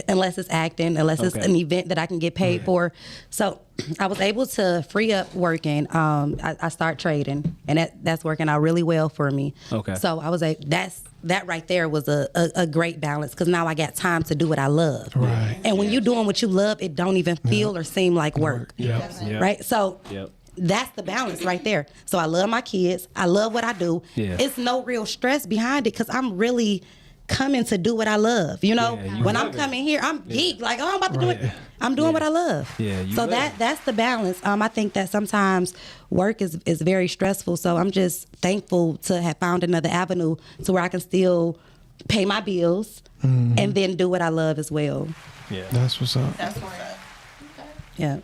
unless it's acting, unless it's an event that I can get paid for. So I was able to free up working. I start trading, and that's working out really well for me. Okay. So I was that right there was a great balance because now I got time to do what I love. Right. And when you're doing what you love, it don't even feel or seem like work. Yep. Right. So. Yep. That's the balance right there. So I love my kids. I love what I do. Yeah. It's no real stress behind it because I'm really coming to do what I love. You know, Yeah, you when love I'm it. coming here, I'm geek. Like, oh, I'm about to do Right. it. I'm doing what I love. Yeah, you so love it. that's the balance. I think that sometimes work is very stressful. So I'm just thankful to have found another avenue to where I can still pay my bills and then do what I love as well. Yeah. That's what's up. That's what's up. Yeah.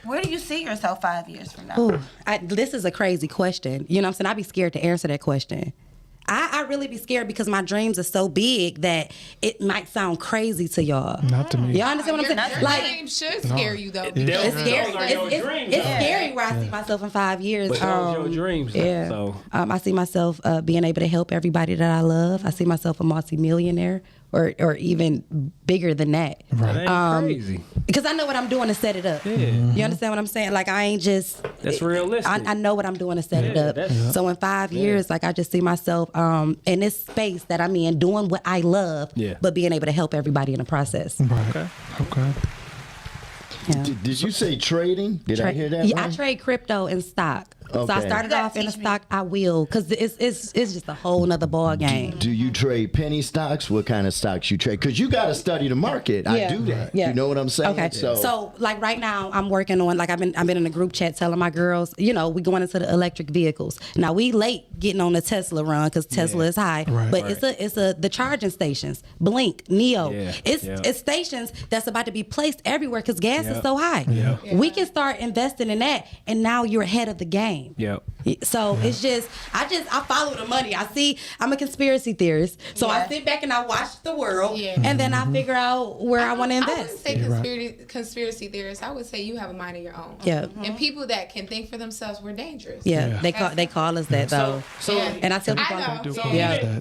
Where do you see yourself 5 years from now? Ooh, this is a crazy question. You know what I'm saying? I'd be scared to answer that question. I really be scared because my dreams are so big that it might sound crazy to y'all. Not to me. Y'all understand what I'm saying? Your Like, name should scare you though. it's scary. Those are your It's dreams, it's though. scary where I see myself in 5 years. But those are your dreams, though, Yeah. so. I see myself being able to help everybody that I love. I see myself a multimillionaire or even bigger than that. Right. That ain't crazy. Because I know what I'm doing to set it up. Yeah. You understand what I'm saying? Like I ain't just. That's realistic. I know what I'm doing to set it Yeah, up. that's- So in 5 years, like I just see myself in this space that I'm in, doing what I love, Yeah. but being able to help everybody in the process. Right. Okay. Yeah. Did you say trading? Did I hear that Yeah, right? I trade crypto and stock. So I started off in a stock. I will, because it's just a whole nother ball game. Do you trade penny stocks? What kind of stocks you trade? Because you got to study the market. I do that. Yeah. You know what I'm saying? Okay. So like right now, I'm working on, like I've been in a group chat telling my girls, we going into the electric vehicles. Now we late getting on the Tesla run because Tesla is high, but it's the charging stations, Blink, Neo. It's stations that's about to be placed everywhere because gas is so high. We can start investing in that, and now you're ahead of the game. So it's just I follow the money. I'm a conspiracy theorist, so I sit back and I watch the world, and then I figure out where I want to invest. I wouldn't say conspiracy theorists. I would say you have a mind of your own. And people that can think for themselves, we're dangerous. They call us that though. And I tell people,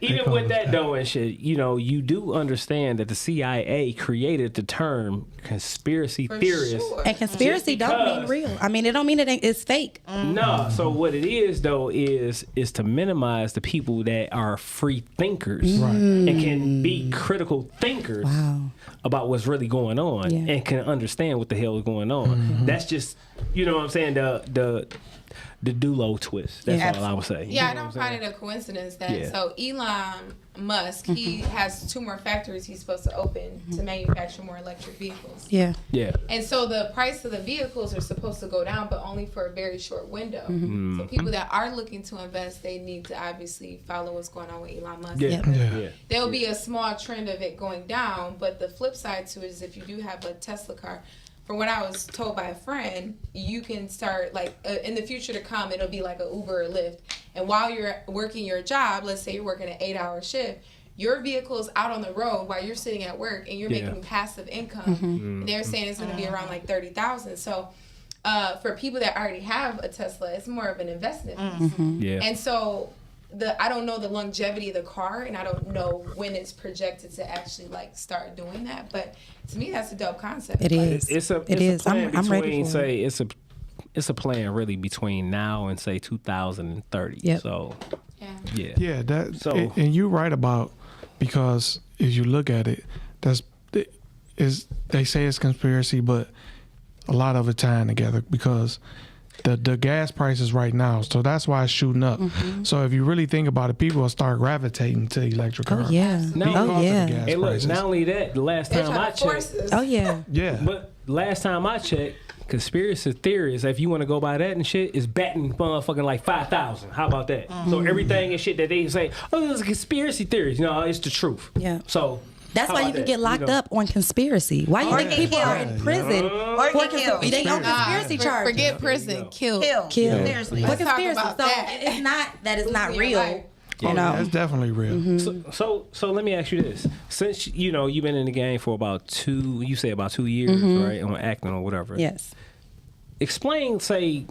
even with that though and shit, you do understand that the CIA created the term conspiracy theorist, and conspiracy don't mean real. I mean, it don't mean it's fake. No. So what it is though is to minimize the people that are free thinkers and can be critical thinkers about what's really going on and can understand what the hell is going on. That's just, you know what I'm saying, the Dulo twist. That's all I would say. Yeah, I don't find it a coincidence that so Elon Musk, he has 2 more factories he's supposed to open to manufacture more electric vehicles. Yeah. And so the price of the vehicles are supposed to go down, but only for a very short window. So people that are looking to invest, they need to obviously follow what's going on with Elon Musk. There will be a small trend of it going down, but the flip side to it is if you do have a Tesla car, from what I was told by a friend, you can start in the future to come, it'll be like an Uber or Lyft. And while you're working your job, let's say you're working an 8-hour shift, your vehicle's out on the road while you're sitting at work and you're making passive income. And they're saying it's going to be around like $30,000. So for people that already have a Tesla, it's more of an investment. And so I don't know the longevity of the car, and I don't know when it's projected to actually start doing that. But to me, that's a dope concept. It is. It's a plan I'm ready for say it's a plan really between now and say 2030. So and you're right about, because if you look at it, they say it's conspiracy, but a lot of it tying together because the gas prices right now, so that's why it's shooting up. So if you really think about it, people will start gravitating to electric cars. Hey, look, not only that, the last time I checked, but last time I checked, conspiracy theories, if you want to go by that and shit, is batting motherfucking like 5,000. How about that? So everything and shit that they say, it's a conspiracy theories. No, it's the truth. So that's why you can get locked up on conspiracy. Why you think people are in prison? Or get killed. They on conspiracy charges. Forget prison. Kill. Seriously. For conspiracy. So it's not that it's not real. That's definitely real. So let me ask you this: since you've been in the game for about 2 years, right, on acting or whatever. Yes. Explain, say,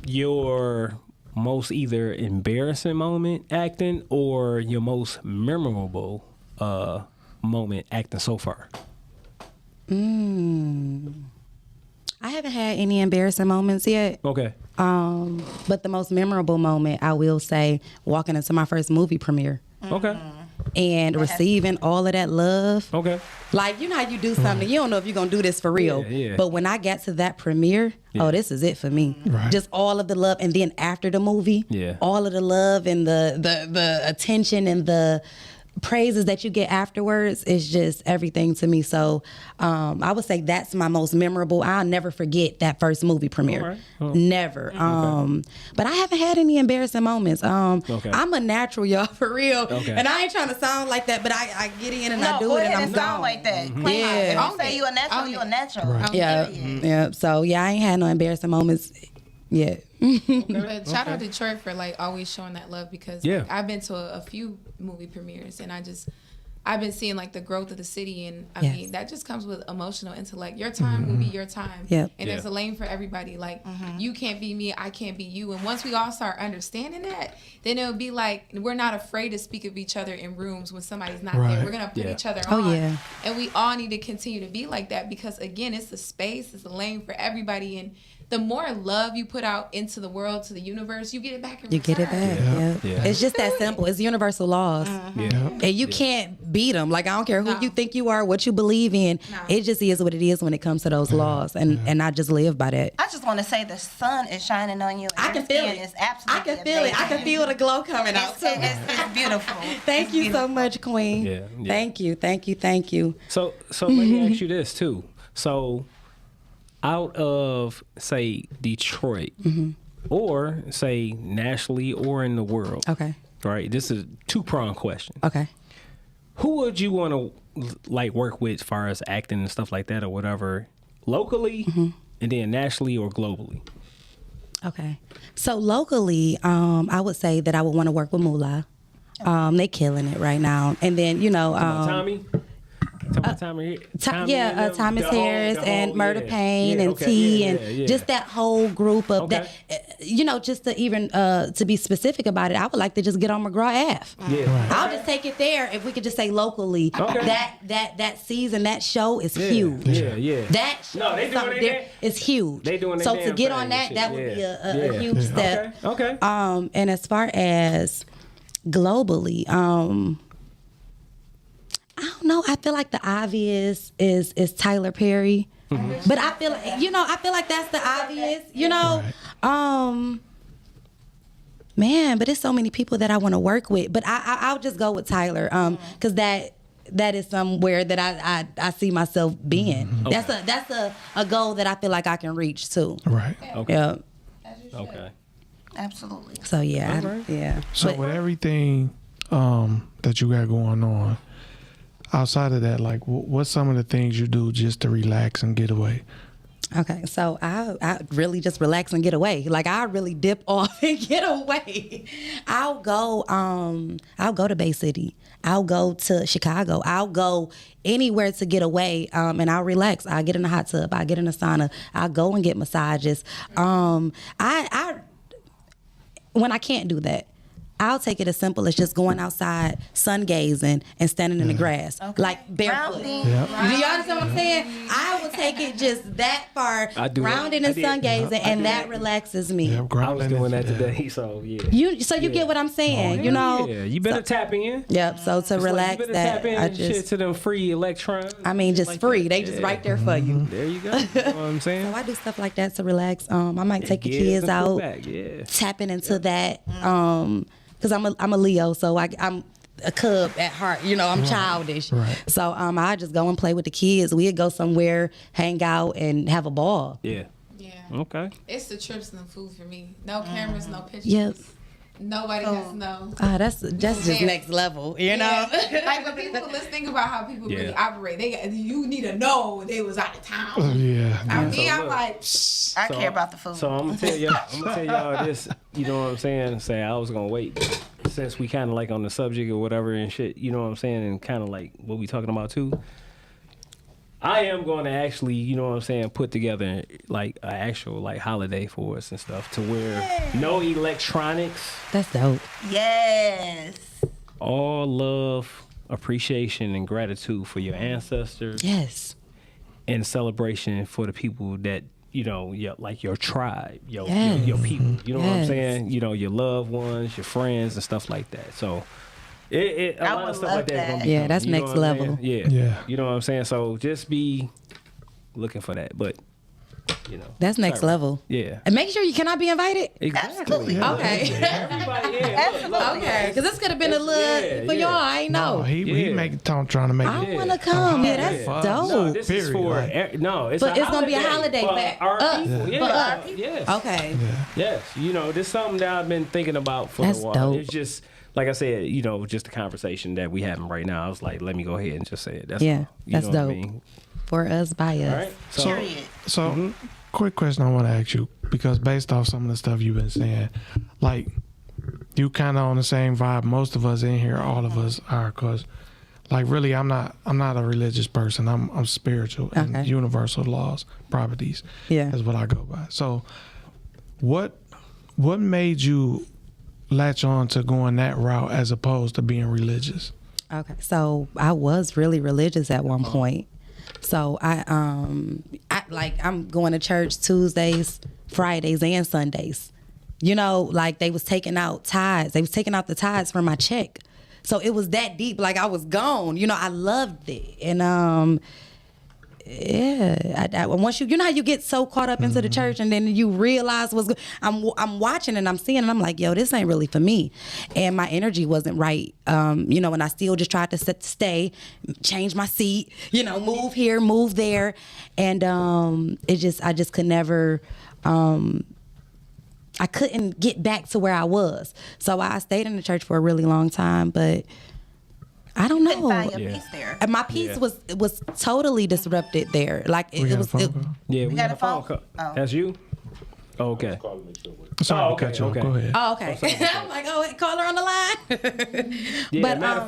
your most either embarrassing moment acting or your most memorable moment acting so far. I haven't had any embarrassing moments yet. Okay. But the most memorable moment, I will say, walking into my first movie premiere. Okay. And receiving all of that love. Okay. Like, how you do something, you don't know if you're going to do this for real. But when I got to that premiere, this is it for me. Right. Just all of the love. And then after the movie, all of the love and the attention and the praises that you get afterwards is just everything to me. So I would say that's my most memorable. I'll never forget that first movie premiere. Never. But I haven't had any embarrassing moments. I'm a natural, y'all, for real. And I ain't trying to sound like that, but I get in and I do it and I'm sound like that. If you say you a natural, you a natural. Right. Yeah. So I ain't had no embarrassing moments yet. But shout out to Detroit for always showing that love, because I've been to a few movie premieres and I've been seeing the growth of the city, and I mean that just comes with emotional intellect. Your time will be your time, and there's a lane for everybody. You can't be me, I can't be you, and once we all start understanding that, then it'll be we're not afraid to speak of each other in rooms when somebody's not there. We're gonna put each other on, and we all need to continue to be like that, because again, it's a space, it's a lane for everybody, and the more love you put out into the world, to the universe, you get it back in You get it return. back. Yeah. Yeah. It's just that simple. It's universal laws. Yeah. And you can't beat them. Like, I don't care who No. you think you are, what you believe in. No. It just is what it is when it comes to those laws. And I just live by that. I just want to say the sun is shining on you. I can feel it. It's absolutely I can feel it. I can feel the glow coming out. It's beautiful. Thank you so much, Queen. Yeah, yeah. Thank you. Thank you. Thank you. So let me ask you this too. So out of say Detroit or say nationally or in the world, Okay. right? This is a two-pronged question. Okay. Who would you want to like work with as far as acting and stuff like that or whatever, locally and then nationally or globally? Okay. So locally, I would say that I would want to work with Moolah. They killing it right now. And then, Tommy? Tommy Thomas the Harris and Murder yeah. Payne Yeah, and okay, T yeah, and yeah, yeah. just that whole group of Okay. that. Just to even to be specific about it, I would like to just get on McGraw Ave. Yeah. I'll just take it there if we could just say locally. Okay. That season, that show is Yeah. huge. Yeah, yeah. That show No, they doing something their there damn- is huge. They doing their so damn to get thing on and that, shit. that would be Yeah. a Yeah. huge step. Okay. And as far as globally, I don't know. I feel like the obvious is Tyler Perry, but I feel like that's the obvious. Man, but there's so many people that I want to work with. But I'll just go with Tyler, because that is somewhere that I see myself being. That's a goal that I feel like I can reach too. Right. Okay. Yeah. As you should. Okay. Absolutely. So yeah, yeah. So But- with everything that you got going on, outside of that, like what's some of the things you do just to relax and get away? Okay, so I really just relax and get away. Like, I really dip off and get away. I'll go to Bay City. I'll go to Chicago. I'll go anywhere to get away, and I'll relax. I'll get in a hot tub. I'll get in a sauna. I'll go and get massages. I when I can't do that, I'll take it as simple as just going outside, sun gazing, and standing in the grass, like barefoot. Grounding. Yep. Do you understand what I'm saying? I will take it just that far, I do that. grounding I and did. sun gazing, I and did. that relaxes me. Yeah, I was grounding doing is- that today, so yeah. You Yeah. get what I'm saying, Yeah, you better tap in. Yep. So to It's relax like you better that, tap in I and shit just, to them free electrons. I mean, just like free. that. They just Yeah. right there for you. There you go. You know what I'm saying? So I do stuff like that to relax. I might take the Give kids and out, pull back, yeah. tapping into that. Because I'm a Leo, so I'm a cub at heart. I'm childish. Right. So I just go and play with the kids. We'd go somewhere, hang out, and have a ball. Yeah. Yeah. Okay. It's the trips and the food for me. No cameras, no pictures. Yep. Nobody has to know. That's just next level, Like when people, let's think about how people really Yeah. operate. You need to know they was out of town. Yeah. I'm look. like, I So- care about the food. So I'm gonna tell y'all this. You know what I'm saying? Say I was gonna wait since we kind of like on the subject or whatever and shit. You know what I'm saying? And kind of like what we talking about too. I am going to actually, you know what I'm saying, put together like an actual like holiday for us and stuff to where no electronics, That's dope. Yes. all love, appreciation, and gratitude for your ancestors, Yes. and celebration for the people that like your tribe, your people. You know what I'm Yes. saying? Your loved ones, your friends, and stuff like that. So. A I lot would of stuff love like that. that. Gonna be Yeah, coming, that's you know next what I'm level. saying? Yeah. You know what I'm saying? So just be looking for that. But That's next sorry. level. Yeah. And make sure can I be invited? Exactly. Absolutely. Okay. Everybody, yeah. Look, Okay, because this could have been a little Yeah, for yeah. y'all. I ain't know. Oh, he Yeah. trying to make I it. want to come. Yeah, that's Yeah. dope. No, this is period, for like- no. It's But a it's gonna be a holiday for our us. people. Yeah. Yeah. For us. Yes. Okay. Yes. This is something that I've been thinking about for That's a while. dope. It's just like I said, just a conversation that we having right now. I was like, let me go ahead and just say it. That's Yeah, all. You that's know what I dope. mean? For us, by us. All right. So, Period. So, quick question I want to ask you, because based off some of the stuff you've been saying, like, you kind of on the same vibe. Most of us in here, all of us are, because, like, really, I'm not a religious person. I'm spiritual Okay. and universal laws, properties. Yeah. is what I go by. So, what made you latch on to going that route as opposed to being religious? Okay, so I was really religious at one point. So I I'm going to church Tuesdays, Fridays, and Sundays. You know, like they was taking out tithes. They was taking out the tithes from my check. So it was that deep. Like I was gone. You know, I loved it. And yeah, once you know how you get so caught up into the church, and then you realize what's good. I'm watching and I'm seeing, and I'm like, yo, this ain't really for me. And my energy wasn't right. You know, and I still just tried to stay, change my seat. You know, move here, move there, and I just could never. I couldn't get back to where I was. So I stayed in the church for a really long time, but I don't know. Couldn't find your peace there. And my peace was totally disrupted there. Like We got a phone call. Yeah, we got got a a phone phone? call. Oh. That's you? Oh, okay. Call me, sure. Sorry Oh, to cut you off. okay. Go ahead. Oh, okay. I'm like, oh, call her on the line. Yeah, But, matter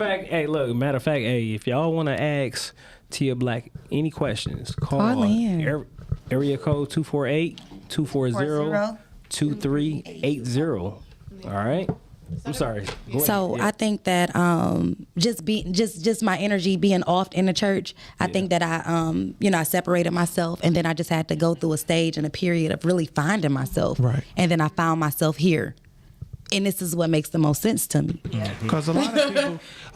of fact, hey, if y'all want to ask Tia Black any questions, Call in. area code 248-240-2380. All right? I'm sorry. Go ahead. So Yeah. I think that just my energy being off in the church, I think that I separated myself, and then I just had to go through a stage and a period of really finding myself. Right. And then I found myself here. And this is what makes the most sense to me. Because a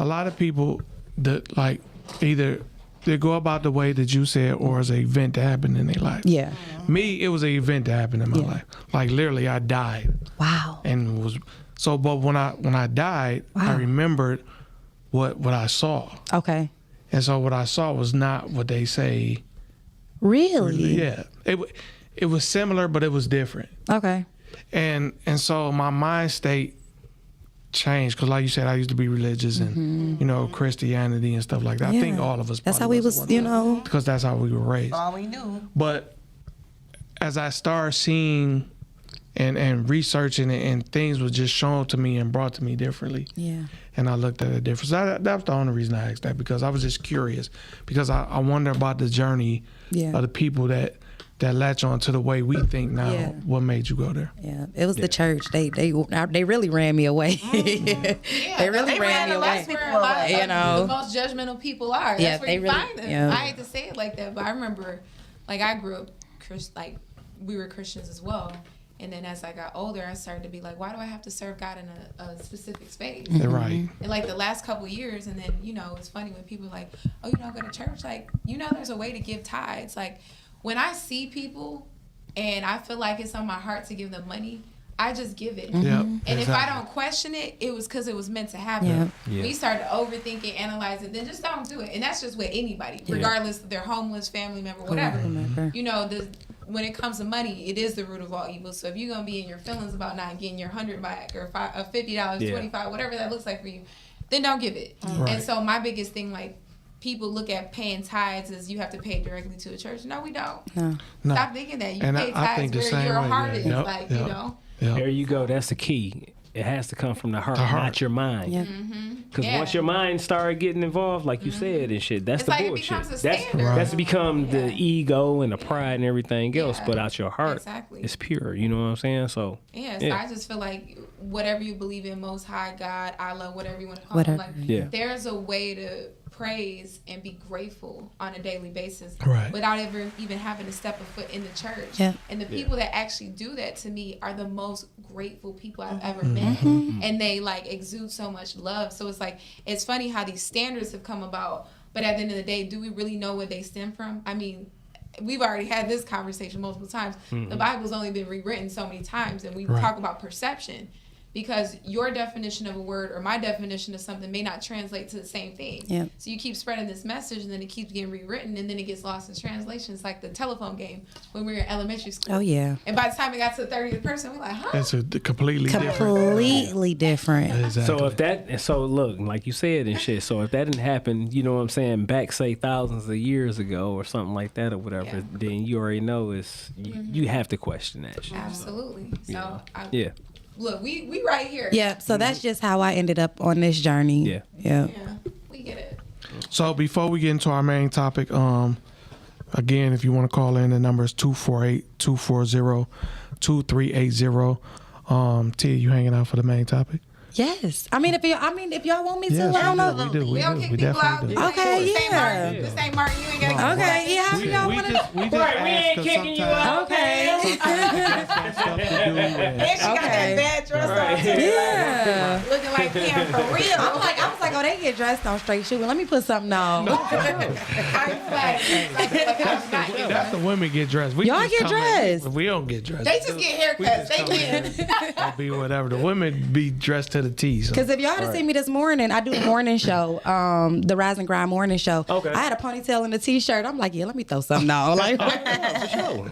lot of people that like either they go about the way that you said, or it's an event that happened in their life. Yeah. Me, it was an event that happened in my life. Like literally, I died. Wow. And was so. But when I died, I Wow. remembered what I saw, Okay. and so what I saw was not what they say. Really? Yeah, it was similar, but it was different. Okay. And so my mind state changed, because like you said, I used to be religious and Christianity and stuff like that. I think Yeah. all of us. That's how probably we was, at one time, because that's how we were raised. All we knew. But as I started seeing and researching it, and things was just shown to me and brought to me differently. Yeah. And I looked at it different. So that's the only reason I asked that, because I was just curious, because I wonder about the journey Yeah. of the people that latch on to the way we think now. Yeah. What made you go there? Yeah, it was the church. They really ran me away. They really ran me away. That's where a lot of You know. the most judgmental people are. Yeah, That's where they you really- find them. yeah. I hate to say it like that, but I remember, like, I grew up we were Christians as well. And then as I got older, I started to be like, why do I have to serve God in a specific space? They're right. And like the last couple years, and then it's funny when people are like, oh, you don't go to church. Like, there's a way to give tithes. Like, when I see people and I feel like it's on my heart to give them money, I just give it. Yep. And if I exactly. don't question it, it was because it was meant to happen. Yeah. Yeah. We start to overthink it, analyze it, then just don't do it. And that's just with anybody, regardless if they're homeless, family member, whatever. When it comes to money, it is the root of all evil. So if you're going to be in your feelings about not getting your $100 back or $50, Yeah. $25, whatever that looks like for you, then don't give it. Right. And so my biggest thing, like, people look at paying tithes as you have to pay directly to a church. No, we don't. No. No. Stop thinking that. You And pay I think tithes the where same your way, heart yeah. is. Yep, Like, yep. Yep. There you go. That's the key. It has to come from the heart, The heart. not your mind. Yeah. Because Yeah. once your mind started getting involved, like you said, and shit, that's It's the like it bullshit. becomes a That's standard. Right. that's become the Yeah. ego and the pride and everything else. Yeah. But out your heart, Exactly. it's pure. You know what I'm saying? So Yeah, so Yeah. I just feel like whatever you believe in, Most High, God, Allah, whatever you want to call Whatever. it, like Yeah. there's a way to praise and be grateful on a daily basis Right. without ever even having to step a foot in the church. Yeah. And the people that actually do that to me are the most grateful people I've ever Mm-hmm. met. And they like exude so much love. So it's like, it's funny how these standards have come about, but at the end of the day, do we really know where they stem from? I mean, we've already had this conversation multiple times. The Bible's only been rewritten so many times, and we Right. talk about perception. Because your definition of a word or my definition of something may not translate to the same thing. Yep. So you keep spreading this message, and then it keeps getting rewritten, and then it gets lost in translation. It's like the telephone game when we were in elementary school. Oh yeah. And by the time it got to the 30th person, we're like, huh? It's a completely different. Completely different. Exactly. So look, like you said and shit. So if that didn't happen, you know what I'm saying, back say thousands of years ago or something like that or whatever, Yeah. then you already know you have to question that shit. Absolutely. So, Yeah. look, we right here. Yeah. So that's just how I ended up on this journey. Yeah. Yeah. Yeah, we get it. So before we get into our main topic, again, if you want to call in, the number is 248-240-2380. Tia, you hanging out for the main topic? Yes. I mean, if y'all want me to, I don't know. We do. We don't kick people out. Definitely do. Okay, This ain't yeah. Martin. This ain't Martin. You ain't gotta Okay, yeah. How y'all want to? We just Right, we ask ain't 'cause kicking you sometimes- out. Okay. got stuff to do, and- And she got Okay. that bad dress Right. on too. Yeah. Looking like Pam for real. I was like, oh, they get dressed on Straight Shoot'N. Let me put something on. That's the women get dressed. We Y'all just get come in- dressed. We don't get dressed. They just get We haircuts. just They come get. in and be whatever. The women be dressed to the T. So. Because if y'all had seen me this morning, I do the morning show, the Rise and Grind morning show. Okay. I had a ponytail and a t-shirt. I'm like, yeah, let me throw something on. Like, Yeah,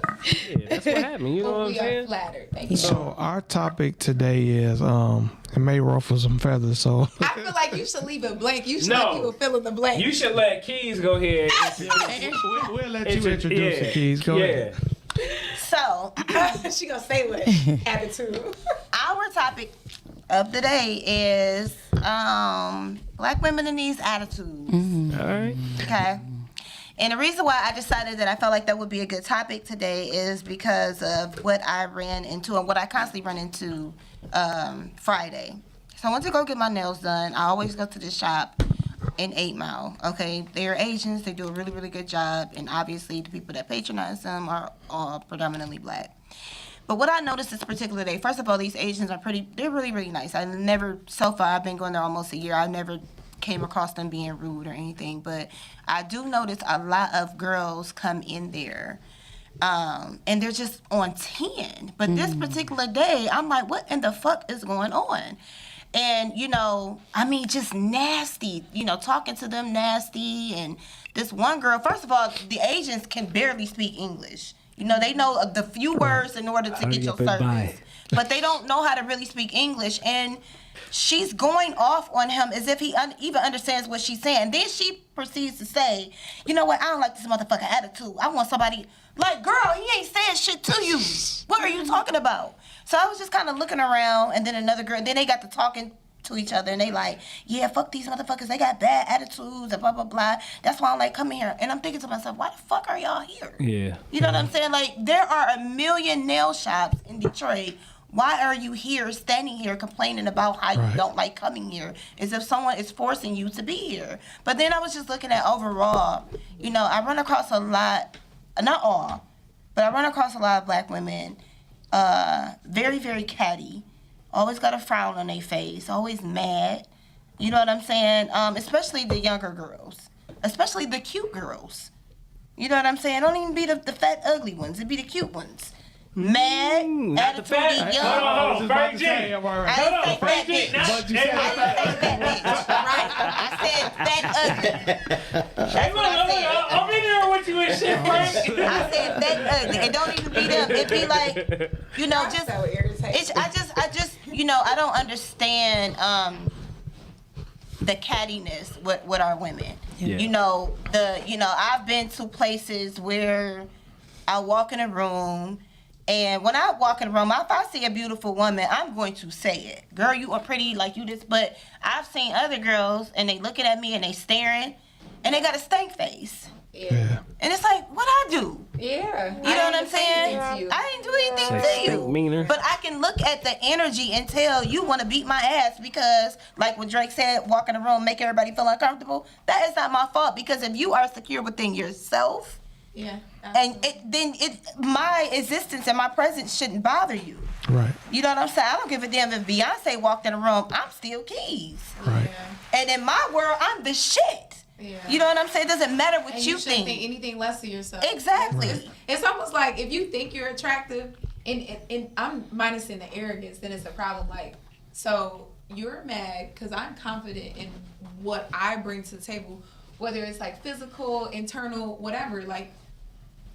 that's what happened. You know what I'm We are saying? flattered. Thank you. So our topic today is it may ruffle some feathers. So I feel like you should leave it blank. You should No. let people fill in the blank. You should let Keys go ahead. we'll let you introduce the keys. Go ahead. So, She gonna say what attitude. our topic of the day is black women in these attitudes. All right. Okay. And the reason why I decided that I felt like that would be a good topic today is because of what I ran into and what I constantly run into Friday. So I went to go get my nails done. I always go to the shop in 8 Mile. Okay, they're Asians. They do a really, really good job. And obviously the people that patronize them are all predominantly black. But what I noticed this particular day, first of all, these Asians are they're really, really nice. So far, I've been going there almost a year. I've never came across them being rude or anything. But I do notice a lot of girls come in there and they're just on 10. But this particular day, I'm like, what in the fuck is going on? And, just nasty, talking to them nasty. And this one girl, first of all, the Asians can barely speak English. They know the few words in order to get your service. But they don't know how to really speak English. And she's going off on him as if he even understands what she's saying. Then she proceeds to say, you know what, I don't like this motherfucking attitude. I want somebody, like, girl, he ain't saying shit to you. What are you talking about? So I was just kind of looking around, and then another girl, then they got to talking to each other, and they like, yeah, fuck these motherfuckers. They got bad attitudes and blah, blah, blah. That's why I'm like, come here. And I'm thinking to myself, why the fuck are y'all here? Yeah. You know what I'm saying? Like, there are a million nail shops in Detroit. Why are you here, standing here, complaining about how you don't like coming here, as if someone is forcing you to be here? But then I was just looking at overall, I run across a lot, not all, but I run across a lot of black women, very, very catty, always got a frown on their face, always mad. You know what I'm saying? Especially the younger girls, especially the cute girls. You know what I'm saying? Don't even be the fat, ugly ones. It be the cute ones. Mad, not the fat. attitude, young. Hold on, Frank G. I didn't say fat bitch. But you I said didn't say fat bitch. Right. I said fat ugly. Hey, look, I'm in there with you and shit, Frank. I said fat ugly. It don't even be them. It be like, just. So irritating. I just, I don't understand the cattiness with our women. Yeah. I've been to places where I walk in a room, and when I walk in a room, if I see a beautiful woman, I'm going to say it. Girl, you are pretty, like you this. But I've seen other girls, and they looking at me, and they staring, and they got a stank face. Yeah. And it's like, what I do? Yeah. You know what I'm saying? I didn't do anything Say to stink you. meaner. But I can look at the energy and tell you want to beat my ass because, like what Drake said, walk in the room, make everybody feel uncomfortable. That is not my fault, because if you are secure within yourself, Yeah. and my existence and my presence shouldn't bother you. right. You know what I'm saying? I don't give a damn if Beyonce walked in the room. I'm still Keys. Right. And in my world, I'm the shit. Yeah. You know what I'm saying? It doesn't matter what And you you shouldn't think. think anything less of yourself. Exactly. It's almost like if you think you're attractive, and I'm minusing the arrogance, then it's a problem. Like, so you're mad because I'm confident in what I bring to the table, whether it's like physical, internal, whatever. Like,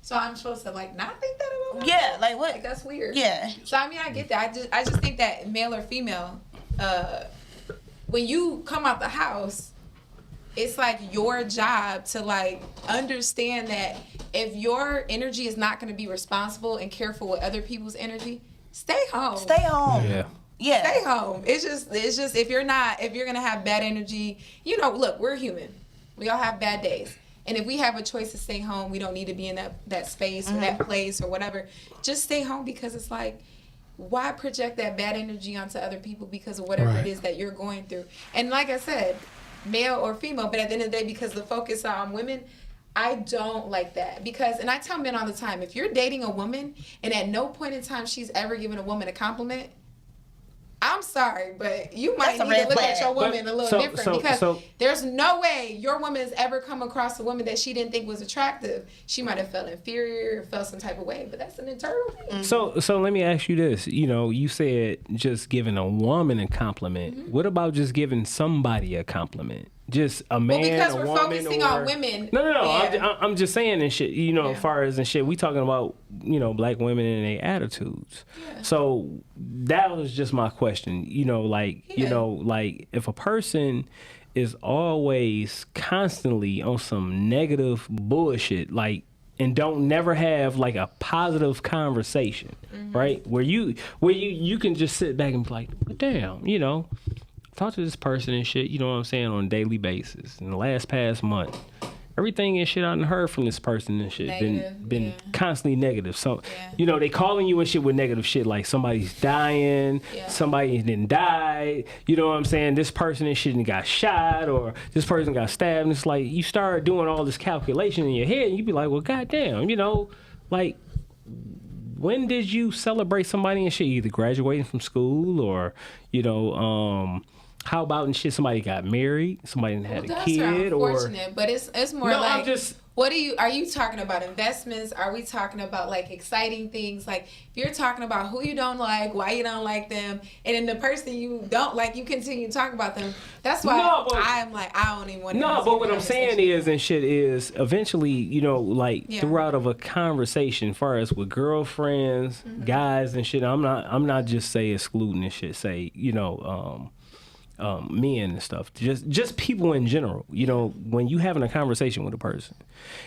so I'm supposed to like not think that about myself? Yeah, like what? Like, that's weird. Yeah. So I mean, I get that. I just think that male or female, when you come out the house, it's like your job to like understand that if your energy is not going to be responsible and careful with other people's energy, stay home. Stay home. Yeah. Yeah. Stay home. It's just if you're gonna have bad energy, look, we're human. We all have bad days. And if we have a choice to stay home, we don't need to be in that space or that place or whatever. Just stay home, because it's like why project that bad energy onto other people because of whatever it is that you're going through? And like I said, male or female, but at the end of the day, because the focus are on women, I don't like that. Because, and I tell men all the time, if you're dating a woman and at no point in time she's ever given a woman a compliment, I'm sorry, but you might need to look at your woman a little different because there's no way your woman has ever come across a woman that she didn't think was attractive. She might have felt inferior or felt some type of way, but that's an internal thing. So let me ask you this. You know, you said just giving a woman a compliment. What about just giving somebody a compliment? Just a man, because a we're woman, focusing on women. No. Yeah. I'm just saying and shit. You know, as far as and shit, we talking about black women and their attitudes. Yeah. So that was just my question. You know, like if a person is always constantly on some negative bullshit, like, and don't never have like a positive conversation, right? Where you can just sit back and be like, well, damn, talk to this person and shit, you know what I'm saying, on a daily basis. In the past month, everything and shit I done heard from this person and shit been constantly negative. So, they calling you and shit with negative shit, like somebody's dying, somebody didn't die, you know what I'm saying, this person and shit got shot, or this person got stabbed, and it's like, you start doing all this calculation in your head, and you be like, well, goddamn, like, when did you celebrate somebody and shit, either graduating from school or, how about and shit? Somebody got married. Somebody had a kid. Unfortunate, but it's more like. What are you talking about? Investments? Are we talking about like exciting things? Like if you're talking about who you don't like, why you don't like them, and then the person you don't like, you continue to talk about them. That's why I'm like, I don't even want to. No, but what I'm saying is eventually, throughout of a conversation, as far as with girlfriends, guys and shit. I'm not just excluding and shit. Men and stuff, just people in general, when you having a conversation with a person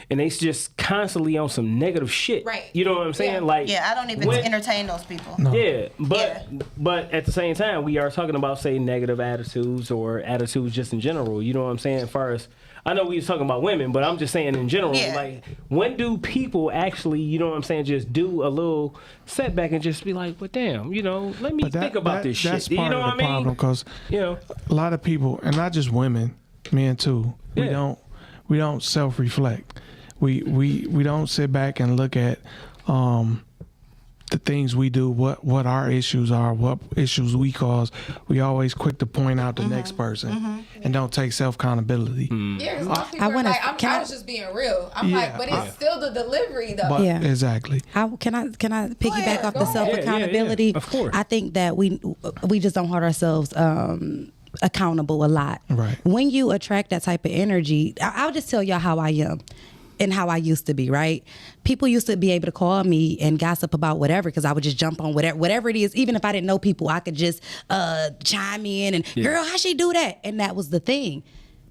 and they just constantly on some negative shit, right? You know what I'm saying? Like, I don't even entertain those people. No. But at the same time, we are talking about negative attitudes or attitudes just in general, you know what I'm saying? As far as I know we was talking about women, but I'm just saying in general, like, when do people actually, you know what I'm saying, just do a little setback and just be like, well, damn, let me think about this shit. That's part of the problem, because a lot of people, and not just women, men too, we don't self-reflect. We don't sit back and look at the things we do, what our issues are, what issues we cause. We always quick to point out the next person and don't take self-accountability. Yeah, because most people are like, I was just being real. I'm like, but it's still the delivery though. But exactly. Can I piggyback off the self-accountability? Yeah, of course. I think that we just don't hold ourselves accountable a lot. Right. When you attract that type of energy, I'll just tell y'all how I am. And how I used to be, right? People used to be able to call me and gossip about whatever, because I would just jump on whatever it is. Even if I didn't know people, I could just chime in and, girl, how she do that? And that was the thing.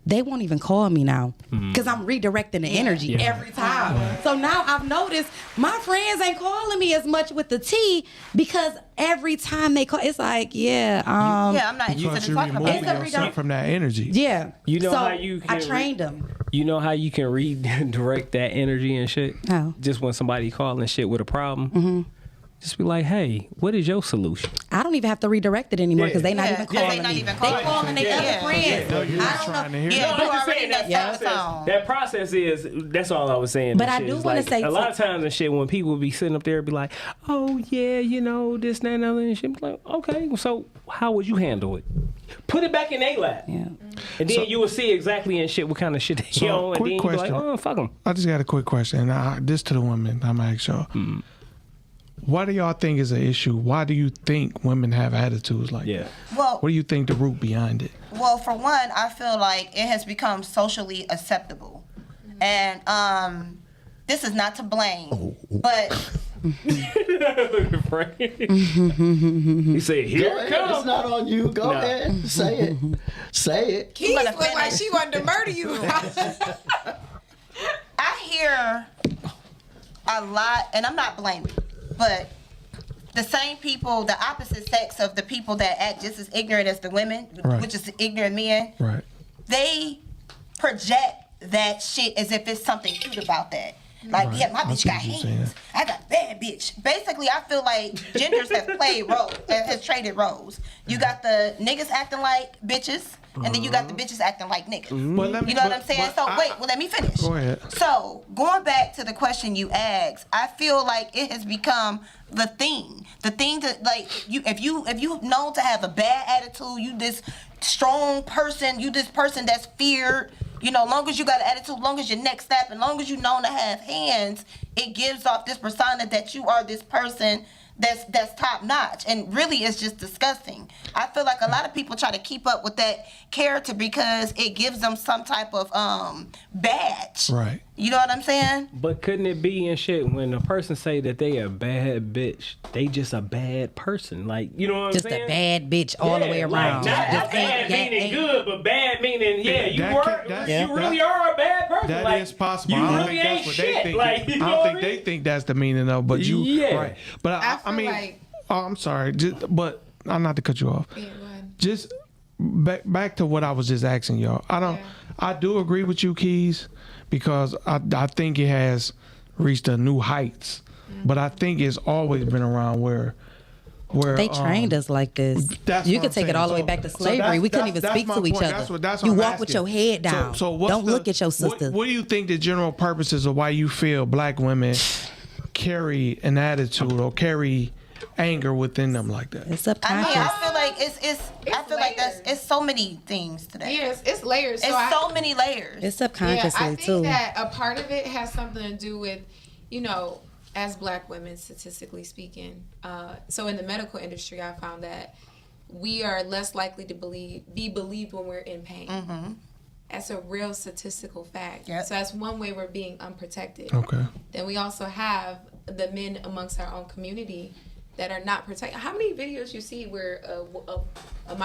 They won't even call me now because I'm redirecting the energy every time. So now I've noticed my friends ain't calling me as much with the tea, because every time they call, it's like, I'm not interested in talking about it. Because yourself from that energy. Yeah. You know how you can I trained them. You know how you can redirect that energy and shit? How? Just when somebody calling shit with a problem. Just be like, hey, what is your solution? I don't even have to redirect it anymore because they're not even calling me. They calling their other friends. No, you're just trying to hear Yeah, that. you already That process is, that's all I was saying. But I do want to say, a lot of times and shit, when people be sitting up there be like, oh yeah, this, that, and other, and shit, like, okay, so how would you handle it? Put it back in their lap. Yeah. And then you will see exactly and shit what kind of shit they on, and then you be like, oh, fuck them. I just got a quick question. This to the women, I'm going to ask y'all. Why do y'all think is an issue? Why do you think women have attitudes like that? Well, what do you think the root behind it? Well, for one, I feel like it has become socially acceptable. And this is not to blame, but... He said, here it comes. It's not on you. Go ahead. Say it. Say it. Keith looked like she wanted to murder you. I hear a lot, and I'm not blaming, but the same people, the opposite sex of the people that act just as ignorant as the women, which is the ignorant men, they project that shit as if it's something cute about that. Like, Right. yeah, my I bitch see got what you're saying. hands. I got bad bitch. Basically, I feel like genders have played roles, has traded roles. You got the niggas acting like bitches, and then you got the bitches acting like niggas. But let me- You know what but- I'm saying? but So I- wait, well, let me finish. Go ahead. So going back to the question you asked, I feel like it has become the thing that like if you known to have a bad attitude, you this strong person, you this person that's feared. You know, long as you got an attitude, long as your neck snap, and long as you known to have hands, it gives off this persona that you are this person that's top notch, and really it's just disgusting. I feel like a lot of people try to keep up with that character because it gives them some type of badge. Right. You know what I'm saying? But couldn't it be and shit when a person say that they a bad bitch, they just a bad person? Like, you know what Just I'm saying? a bad bitch all the way around. Like, not Just bad meaning ain't- good, but bad meaning, yeah, you That were, can- that's- you really are a bad person. That like, is possible. You I don't really think that's ain't what shit. they think. Like, you I know don't what think I they mean? think that's the meaning of. But you, Yeah. right? But I I feel mean, like- oh, I'm sorry. But I'm not to cut you off. Yeah, go ahead. Just back to what I was just asking y'all. I do agree with you, Keys, because I think it has reached a new heights. But I think it's always been around where They trained us like this. That's You what could I'm take saying. it all the way So- back to so slavery. We couldn't that's even speak my to each point. other. That's You what I'm walk with asking. your head down. So what's Don't look at your sister. What do you think the general purposes of why you feel black women carry an attitude or carry anger within them like that? It's I subconscious. mean, I feel like I feel like it's so many things to that. Yes, it's layers. It's so many layers. It's Yeah, subconsciously I think too. that a part of it has something to do with, you know, as black women, statistically speaking. So in the medical industry, I found that we are less likely to be believed when we're in pain. Mm-hmm. That's a real statistical fact. Yep. So that's one way we're being unprotected. Okay. Then we also have the men amongst our own community that are not protected. How many videos you see where a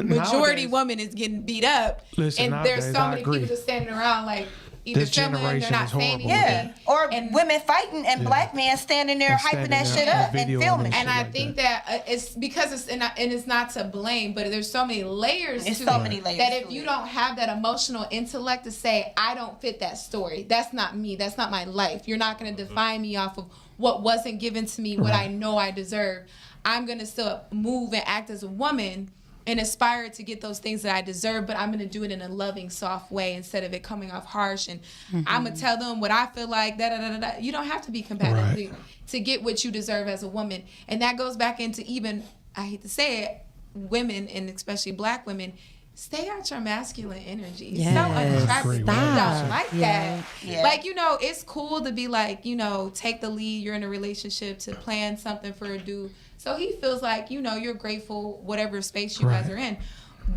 majority nowadays- woman is getting beat up, Listen, and there's nowadays, so I many agree. people just standing around like either This filming, they're generation not is saying horrible. anything. Yeah, or And- women fighting and black men standing there And hyping standing that there shit on up and video filming. and And shit I like think that it's because it's not to blame, but there's so many layers There's to so it many layers that to if you it. don't have that emotional intellect to say, I don't fit that story, that's not me, that's not my life. You're not going to define me off of what wasn't given to me, what I know I deserve. I'm going to still move and act as a woman and aspire to get those things that I deserve, but I'm going to do it in a loving, soft way instead of it coming off harsh. And I'm going to tell them what I feel like, da-da-da-da-da. You don't have to be competitive Right. to get what you deserve as a woman. And that goes back into even, I hate to say it, women, and especially black women, stay out your masculine energy. It's so Yes. unattractive. Agree, People 100%. don't like Yeah. that. Yeah. Like, you know, it's cool to be like, you know, take the lead. You're in a relationship to plan something for a dude. So he feels like, you know, you're grateful, whatever space you guys Right. are in.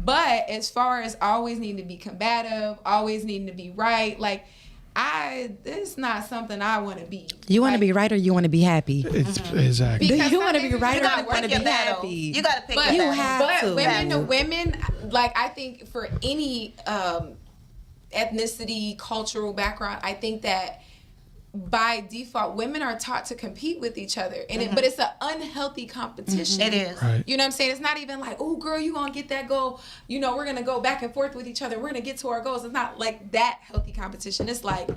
But as far as always needing to be combative, always needing to be right, like, it's not something I want to be. You want to Like, be right or you want to be happy? It's exactly. Because Do you want to some be things right You or gotta you want pick to your be battle. happy? You gotta pick But, your You battle. have but to. women to women, like, I think for any ethnicity, cultural background, I think that by default, women are taught to compete with each other, and but it's an unhealthy competition. It is. Right. You know what I'm saying? It's not even like, oh, girl, you gonna get that goal. You know, we're gonna go back and forth with each other. We're gonna get to our goals. It's not like that healthy competition. It's like,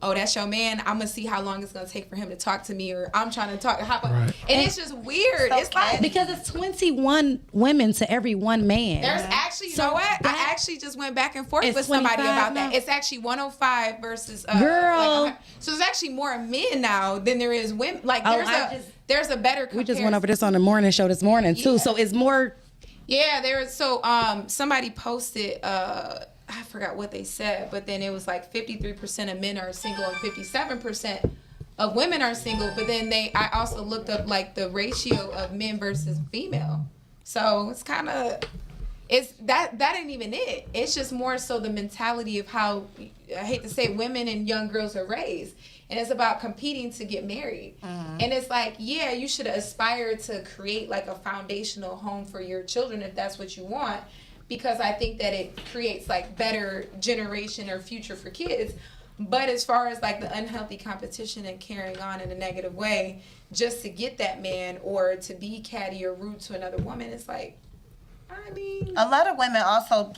oh, that's your man. I'm gonna see how long it's gonna take for him to talk to me, or I'm trying to talk. Right. And it's just weird. So It's like Because it's 21 women to every one man. there's actually, you know what? I actually just went back and forth It's with somebody 25 about that. now? It's actually 105 versus Girl. like, so there's actually more men now than there is women. Like Oh, there's a better comparison. We just went over this on the morning show this morning too. Yeah. So it's more. Yeah, somebody posted I forgot what they said, but then it was like 53% of men are single and 57% of women are single. But then I also looked up like the ratio of men versus female. So it's kind of that ain't even it. It's just more so the mentality of how, I hate to say, women and young girls are raised. And it's about competing to get married. And it's like, yeah, you should aspire to create like a foundational home for your children if that's what you want, because I think that it creates like better generation or future for kids. But as far as like the unhealthy competition and carrying on in a negative way just to get that man or to be catty or rude to another woman, it's like, I mean, A lot of women also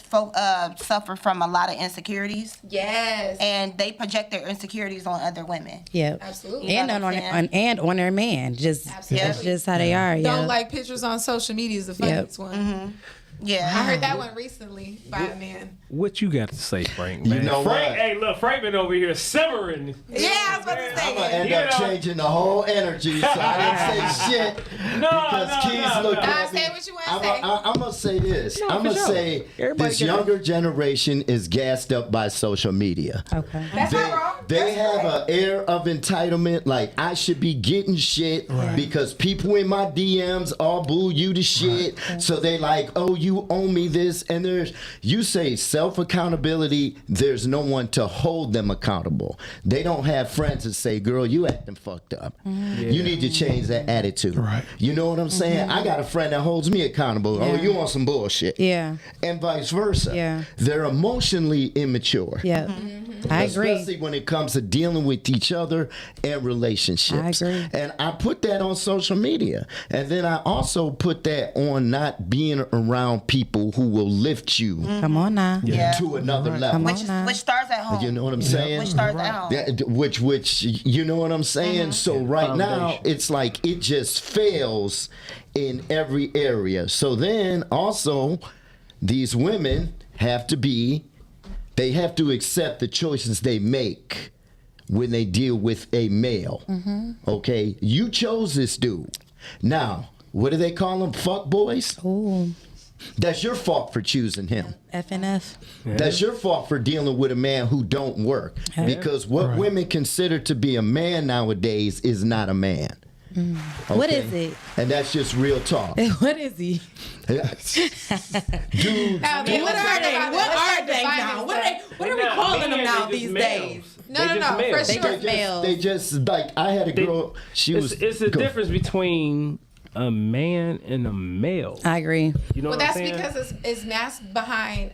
suffer from a lot of insecurities, yes, and they project their insecurities on other women. Yep. absolutely. Yeah. And know on what I'm saying? on their man. Just Absolutely. that's just how they are. Don't Yeah. like pictures on social media is the funniest one. Yeah. I heard that one recently by a man. What you got to say, Frank? Man? know Frank, what? hey, look, Frank been over here simmering. Yeah, I was about to I'm say. gonna end You up know- changing the whole energy, so I didn't say shit because Keys looked at me. Say what you want to say. I'm gonna say this. I'm for gonna sure. say Everybody this get it. younger generation is gassed up by social media. Okay. That's not wrong. They That's have correct. an air of entitlement, like I should be getting shit because people in my DMs all boo you to shit. So they like, oh, you owe me this, and you say self accountability. There's no one to hold them accountable. They don't have friends that say, girl, you acting fucked up. You need to change that attitude. Right. You know what I'm saying? I got a friend that holds me accountable. Oh, Yeah. you on some bullshit. Yeah. And vice versa. Yeah. They're emotionally immature. Yep. I agree. Especially when it comes to dealing with each other and relationships. I agree. And I put that on social media. And then I also put that on not being around people who will lift you Come on now. Yeah. to another level. Come on. Which starts at home. You know what I'm saying? Which starts at home. Yeah, which you know what I'm saying? So right now Foundation. it's like it just fails in every area. So then also these women have to accept the choices they make when they deal with a male. Okay? You chose this dude. Now, what do they call them? Fuck boys? Ooh. That's your fault for choosing him. FNF. That's your fault for dealing with a man who don't work. Because what women consider to be a man nowadays is not a man. What Okay? is it? And that's just real talk. What is he? Dude, Now, then, What let's are talk they? about it. What Let's are start they defining now? What stuff. are we calling them now these days? No, no, no, for They sure. just males. they just like I had a girl. She was. It's the go- difference between a man and a male. I agree. You know Well, what I'm that's saying? because it's masked behind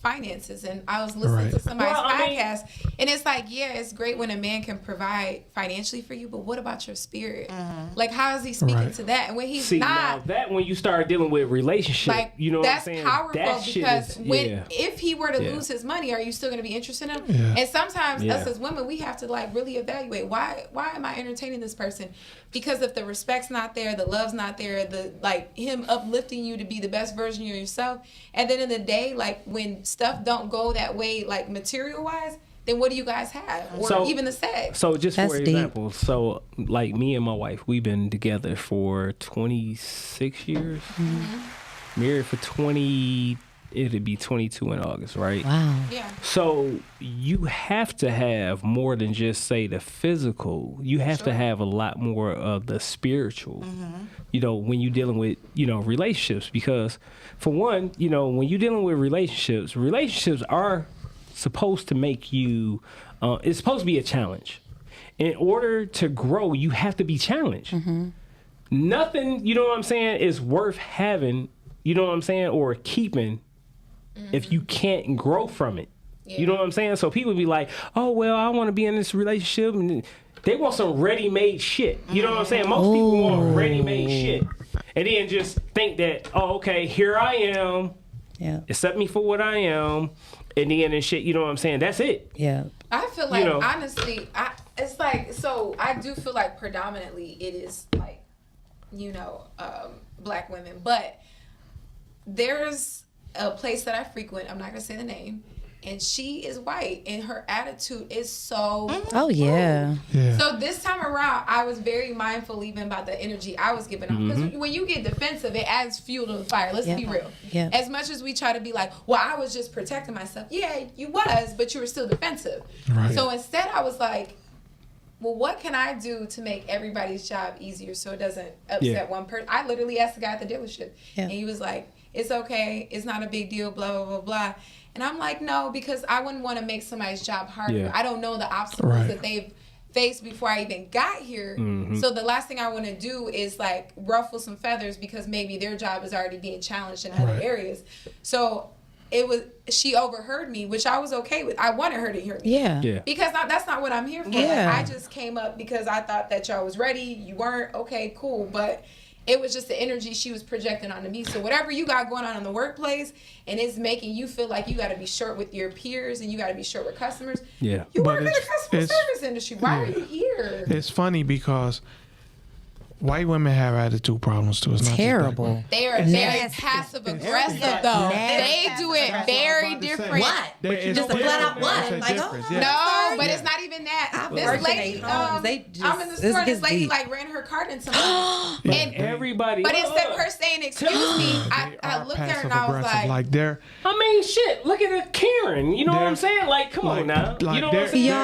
finances. And I was listening Right. to somebody's Well, I mean- podcast, and it's like, yeah, it's great when a man can provide financially for you, but what about your spirit? Like, how is he speaking Right. to that? And when he's See, now not, that when you start dealing with relationship, like, you know that's what I'm saying? powerful That shit because is, when yeah. if he were to Yeah. lose his money, are you still going to be interested in him? Yeah. And sometimes Yeah. us as women, we have to like really evaluate why am I entertaining this person? Because if the respect's not there, the love's not there, the like him uplifting you to be the best version of yourself, and then in the day, like when stuff don't go that way, like material wise, then what do you guys have, or So- even the sex? So just That's for deep. example, so like me and my wife, we've been together for 26 years. Married for 20, it'd be 22 in August, right? Wow. Yeah. So you have to have more than just say the physical. You have to have a lot more of the spiritual. You know, when you're dealing with, relationships, because for one, when you're dealing with relationships are supposed to make you it's supposed to be a challenge. In order to grow, you have to be challenged. Nothing, you know what I'm saying, is worth having, you know what I'm saying, or keeping if you can't grow from it. You know what I'm saying? So people be like, oh, well, I want to be in this relationship. And they want some ready-made shit. You know what I'm saying? Most people want ready-made shit. And then just think that, oh, okay, here I am. Yeah. Accept me for what I am. And then and shit, you know what I'm saying? That's it. Yeah. I feel like know. honestly, it's like, so I do feel like predominantly it is like, black women, but there's a place that I frequent. I'm not gonna say the name, and she is white, and her attitude is so. Oh yeah. Yeah. So this time around, I was very mindful even about the energy I was giving off. Because when you get defensive, it adds fuel to the fire. Let's be real. Yeah. As much as we try to be like, well, I was just protecting myself. Yeah, you was, but you were still defensive. Right. So instead, I was like, well, what can I do to make everybody's job easier so it doesn't upset one person? I literally asked the guy at the dealership, and he was like, it's okay. It's not a big deal, blah, blah, blah, blah. And I'm like, no, because I wouldn't want to make somebody's job harder. Yeah. I don't know the obstacles Right. that they've faced before I even got here. So the last thing I want to do is like ruffle some feathers because maybe their job is already being challenged in other Right. areas. So she overheard me, which I was okay with. I wanted her to hear me. Yeah. Yeah. Because that's not what I'm here for. Yeah. Like, I just came up because I thought that y'all was ready. You weren't. Okay, cool. But it was just the energy she was projecting onto me. So whatever you got going on in the workplace and it's making you feel like you got to be short with your peers and you got to be short with customers. Yeah. You But work in the it's- customer it's- service industry. Why are you here? It's funny because white women have attitude problems too. It's not just black Terrible. women. They are very Nasty. passive aggressive Yeah. though. Nasty. They do it very different. What? It's Just a flat out different. what? It's a Like, difference, oh, yeah. No, but it's not even that. This worked in lady, their homes. They just- I'm in the this store. This gets lady deep. like ran her cart into me, and Everybody. but instead of her saying excuse me, I Are looked at her and passive I was aggressive. like, They're I mean, shit. Look at the Karen. You know what I'm They're- saying? Like, come on now. You know what I'm saying? their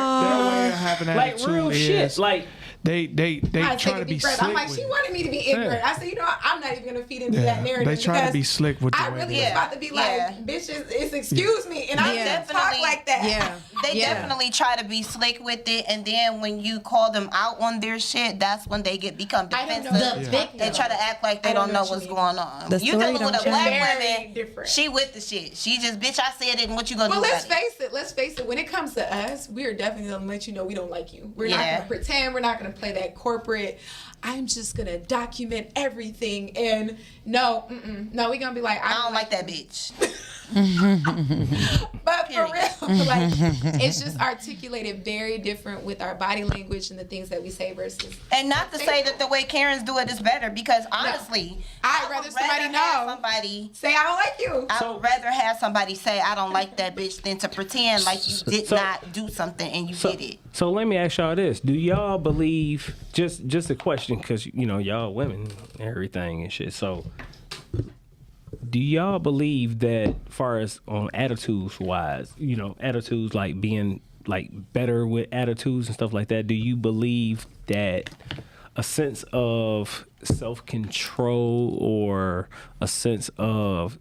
way of having Like attitude real is shit. Like, they I try take to a be deep breath. slick I'm like, with she it. wanted me to be ignorant. I said, you know what? I'm not even gonna feed into Yeah, that narrative. they try to because be slick with the I way really they was are. about to be like, Yeah. bitches, it's excuse me, and I Yeah. didn't talk like that. Yeah. They Yeah. definitely try to be slick with it, and then when you call them out on their shit, that's when they become I don't know. defensive. The They try to act like they I don't don't know know what what's you going on. The You story dealing with don't a black change. Very woman, different. she with the shit. She just, bitch, I said it, and what you gonna Well, do let's about it? face it. Let's face it. When it comes to us, we are definitely gonna let you know we don't like you. We're not Yeah. gonna pretend. We're not gonna play that corporate. I'm just gonna document everything. And no, no, we're gonna be like, I don't like that bitch. But for Period. real, like it's just articulated very different with our body language and the things that we say versus. And not to say that the way Karens do it is better, because honestly, I'd I rather would somebody have know. somebody. Say I don't like you. I would rather have somebody say I don't like that bitch than to pretend like you did not do something and you did it. so let me ask y'all this: do y'all believe? Just a question, because you know y'all women, and everything and shit. So, do y'all believe that, far as on attitudes wise, you know, attitudes like being like better with attitudes and stuff like that? Do you believe that a sense of self-control or a sense of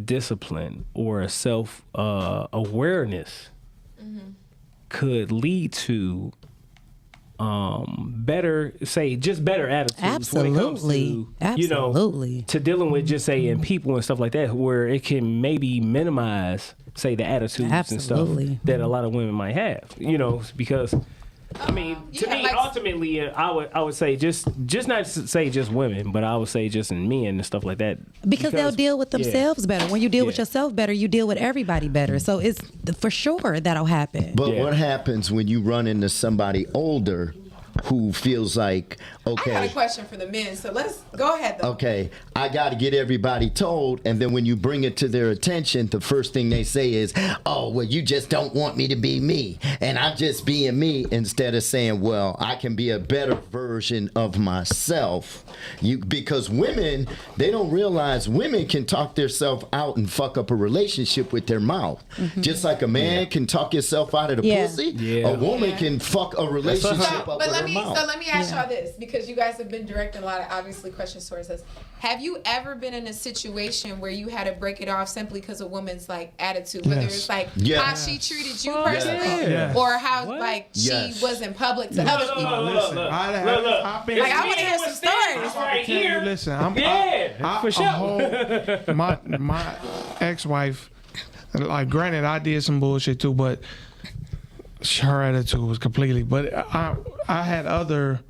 discipline or a self awareness could lead to better attitudes when it comes Absolutely. to, you know, Absolutely. to dealing with just saying people and stuff like that, where it can maybe minimize, say, the attitudes and stuff Absolutely. that a lot of women might have, you know, because I mean, to yeah, me, like- ultimately, I would say just not to say just women, but I would say just in men and stuff like that. Because they'll deal with yeah. themselves better. When you deal with Yeah. yourself better, you deal with everybody better. So it's for sure that'll happen. But Yeah. what happens when you run into somebody older who feels like, I got a okay, question for the men, so let's go ahead though. okay, I got to get everybody told, and then when you bring it to their attention, the first thing they say is, oh, well, you just don't want me to be me, and I'm just being me, instead of saying, well, I can be a better version of myself. Because women, they don't realize women can talk themselves out and fuck up a relationship with their mouth. Just like a man can talk yourself out of the Yeah. pussy, Yeah. a woman can fuck a relationship up But with her let me mouth. ask y'all this, because you guys have been directing a lot of obviously questions towards us. Have you ever been in a situation where you had to break it off simply because of a woman's like attitude, whether Yes. it's like Yes. how she treated you Fuck personally, yeah. or how What? like Yes. she was in public to Look, other look, people? look, Listen, look, I've look. been- Like, I wanna hear some stories. Right Tell you, here. listen, For sure. My ex-wife, like, granted, I did some bullshit too, but her attitude was completely. But I had other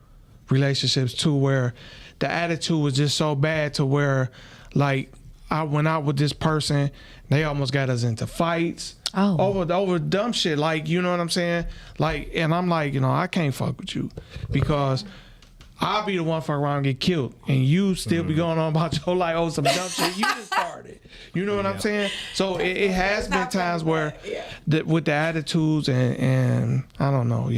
relationships too where the attitude was just so bad to where, like, I went out with this person, they almost got us into fights. Oh. Over dumb shit, like, you know what I'm saying? Like, and I'm like, you know, I can't fuck with you because I'll be the one fuck around and get killed, and you still be going on about your life over some dumb shit you just started. You know what I'm saying? So it has been times where, with the attitudes and I don't know,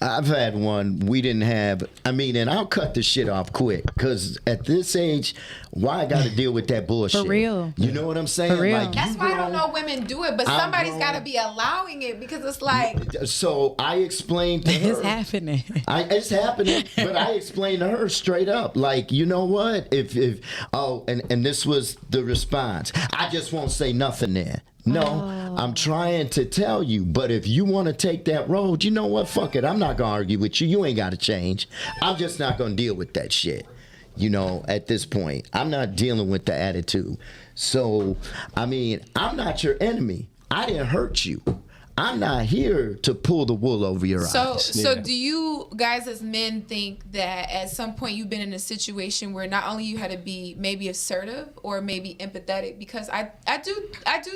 I've had one. We didn't have. I mean, and I'll cut the shit off quick because at this age, why I got to deal with that bullshit? For real. You know what I'm saying? For real. Like, That's you why I don't grown. know women do it, but I'm somebody's grown. got to be allowing it because it's like So I explained to her. It's happening. It's happening, but I explained to her straight up, like, you know what? If and this was the response. I just won't say nothing there. No, I'm trying to tell you, but if you want to take that road, you know what? Fuck it. I'm not going to argue with you. You ain't got to change. I'm just not going to deal with that shit. You know, at this point, I'm not dealing with the attitude. So, I mean, I'm not your enemy. I didn't hurt you. I'm not here to pull the wool over your eyes. So do you guys as men think that at some point you've been in a situation where not only you had to be maybe assertive or maybe empathetic? Because I do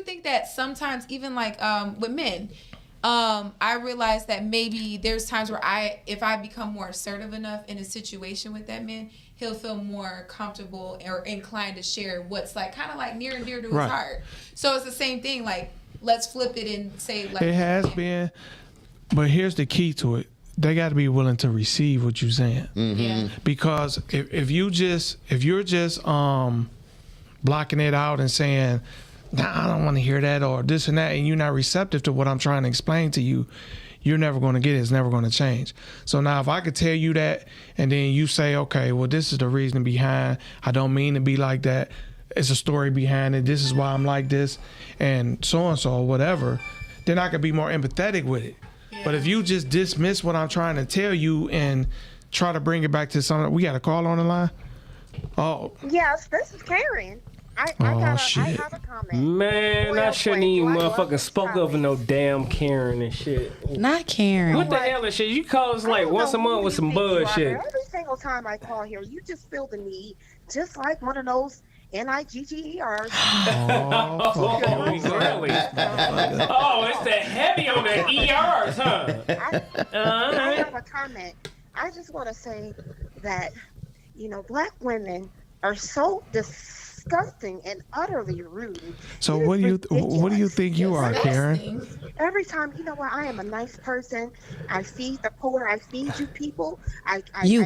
think that sometimes even like with men, I realize that maybe there's times where if I become more assertive enough in a situation with that man, he'll feel more comfortable or inclined to share what's like kind of like near and dear to his heart. So it's the same thing. Like, let's flip it and say like it has been, but here's the key to it: they got to be willing to receive what you're saying. Yeah. Because if you're just blocking it out and saying, nah, I don't want to hear that or this and that, and you're not receptive to what I'm trying to explain to you, you're never going to get it. It's never going to change. So now if I could tell you that and then you say, okay, well, this is the reason behind, I don't mean to be like that. It's a story behind it. This is why I'm like this and so, whatever, then I could be more empathetic with it. Yeah. But if you just dismiss what I'm trying to tell you and try to bring it back to something, we got a call on the line? Oh. Yes, this is Karen. I have a comment. Man, I shouldn't even motherfucking spoke over no damn Karen and shit. Not Karen. What the hell is shit? You call us like once a month with some bullshit. Every single time I call here, you just feel the need, just like one of those NIGGERs. Oh, really? Oh, it's the heavy on the ERs, huh? I have a comment. I just want to say that, black women are so disgusting and utterly rude. So what do you think you are, Karen? Every time, I am a nice person. I feed the poor. I feed you people. You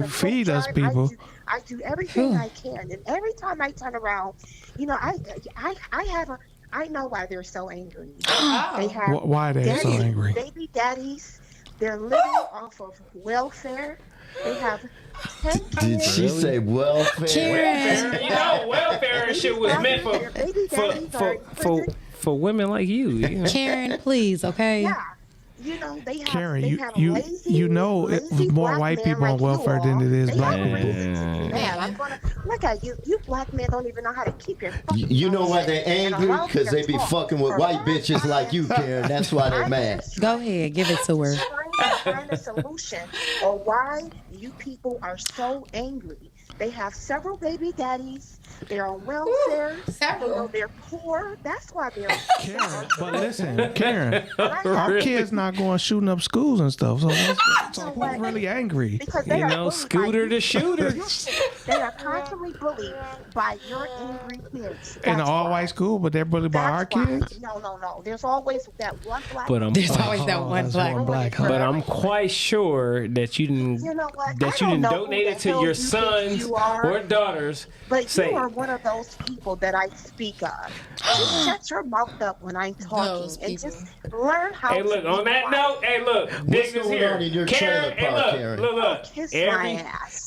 feed us people. I do everything I can, and every time I turn around, I know why they're so angry. They have why they're so angry? Baby daddies. They're living off of welfare. They have 10 kids. Did she say welfare? Karen. Welfare and shit was meant for women like you. Karen, please, okay? Yeah. They have, Karen, they have lazy more white people on welfare than it is black people. Man, I'm gonna look at you. You black men don't even know how to keep your. You know why they're angry? Because they be fucking with white bitches like you, Karen. That's why they're mad. Go ahead, give it to her. Trying to find a solution or why you people are so angry. They have several baby daddies. They're on welfare. Several. They're poor. That's why they're. Karen, but listen, Karen, our kids not going shooting up schools and stuff. So who's really angry? Because they are Scooter the shooter. They are constantly bullied by your angry kids. In an all-white school, but they're bullied by our kids? No. There's always that one black. There's always that one black. But I'm quite sure that you didn't. That you didn't donate it to your sons or daughters. But you are one of those people that I speak of. Just shut your mouth up when I'm talking and just learn how. Hey, look. On that note, Dick is here. Karen, look. Kiss my ass.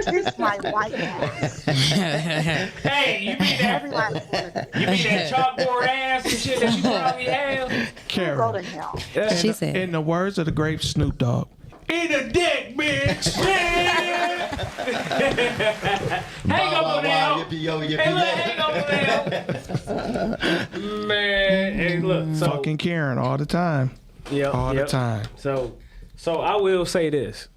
Kiss my white ass. Hey, you mean that chalkboard ass and shit that you probably have? Karen, go to hell. She said. In the words of the great Snoop Dogg, eat a dick, bitch. Hang up on that. Hang up on that. Man, hey, look. So, fucking Karen all the time. Yep. All the time. So I will say this.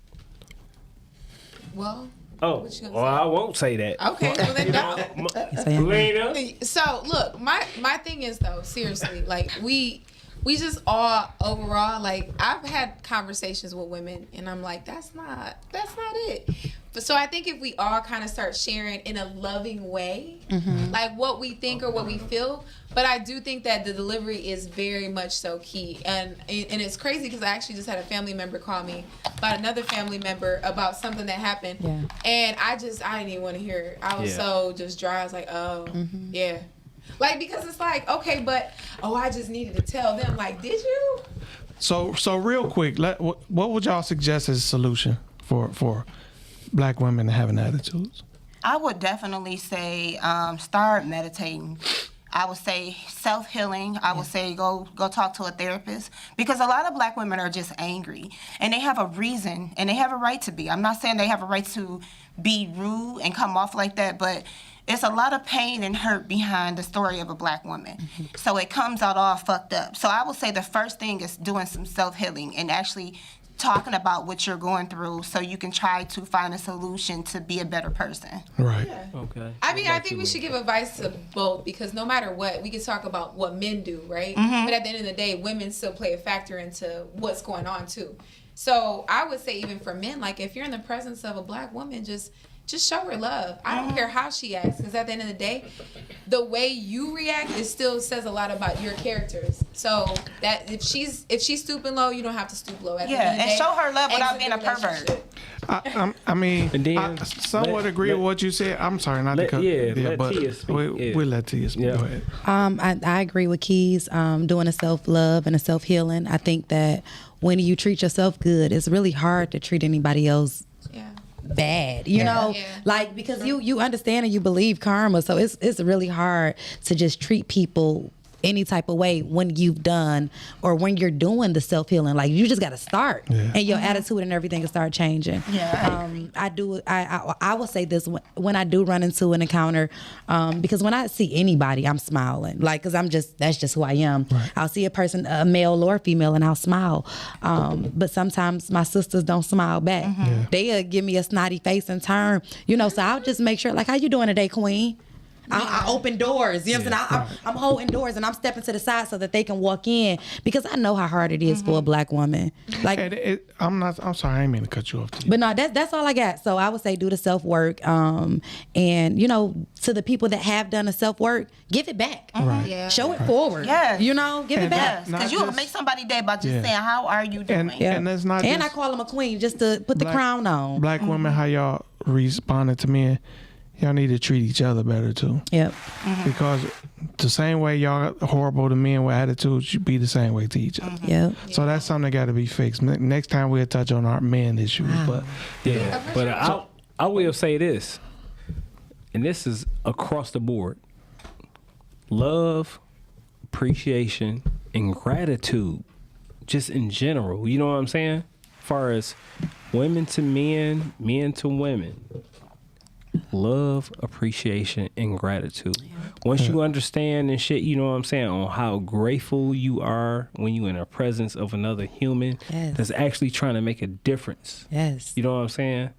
Well. Oh, well, I won't say that. Okay, well then don't. Lena. So look, my thing is though, seriously, like we just all overall, like I've had conversations with women and I'm like, that's not it. But so I think if we all kind of start sharing in a loving way, like what we think or what we feel, but I do think that the delivery is very much so key. And it's crazy because I actually just had a family member call me about another family member about something that happened. Yeah. And I didn't even want to hear it. I was so just dry. I was like, oh, yeah. Like, because it's like, okay, but, I just needed to tell them. Like, did you? So real quick, what would y'all suggest as a solution for black women having attitudes? I would definitely say start meditating. I would say self-healing. I would say go talk to a therapist, because a lot of black women are just angry and they have a reason and they have a right to be. I'm not saying they have a right to be rude and come off like that, but it's a lot of pain and hurt behind the story of a black woman. So it comes out all fucked up. So I would say the first thing is doing some self-healing and actually talking about what you're going through so you can try to find a solution to be a better person. Right. Okay. I mean, I think we should give advice to both because no matter what, we can talk about what men do, right? Mm-hmm. But at the end of the day, women still play a factor into what's going on too. So I would say even for men, like if you're in the presence of a black woman, just show her love. I don't care how she acts, because at the end of the day, the way you react, it still says a lot about your characters. So that if she's stooping low, you don't have to stoop low. At the end of the And day, show her love without exit being the a pervert. relationship. I mean, And then I somewhat agree with what you said. I'm sorry, not to let- cut. yeah, let but Tia speak. Yeah. we'll let Tia speak. Yeah. Go ahead. I agree with Keys. Doing a self-love and a self-healing. I think that when you treat yourself good, it's really hard to treat anybody else Yeah. bad, you know, Yeah. like because you understand and you believe karma, so it's really hard to just treat people any type of way when you've done or when you're doing the self-healing. Like you just got to start and your attitude and everything will start changing. I will say this when I do run into an encounter, because when I see anybody, I'm smiling, like, cause that's just who I am. Right. I'll see a person, a male or a female, and I'll smile. But sometimes my sisters don't smile back. They'll give me a snotty face and turn, you know, so I'll just make sure, like, how you doing today, queen? I open doors, you know what I'm saying? I'm holding doors and I'm stepping to the side so that they can walk in, because I know how hard it is for a black woman. Like, I'm sorry, I didn't mean to cut you off. but no, that's all I got. So I would say do the self work, and you know, to the people that have done the self work, give it back. Right. Yeah. Show it forward. Yes. You know, give it And back. Because you will make somebody day by just saying, how are you doing? And that's not And I just call them a queen just to put the crown on. black women. How y'all responded to men? Y'all need to treat each other better too. Yep. Because the same way y'all horrible to men with attitudes, you be the same way to each other. Yep. So that's something that got to be fixed. Next time we'll touch on our men issues. But Yeah, but I will say this, and this is across the board: love, appreciation, and gratitude, just in general. You know what I'm saying? As far as women to men, men to women. Love, appreciation, and gratitude. Once you understand and shit, you know what I'm saying, on how grateful you are when you're in the presence of another human that's actually trying to make a difference. Yes. You know what I'm saying?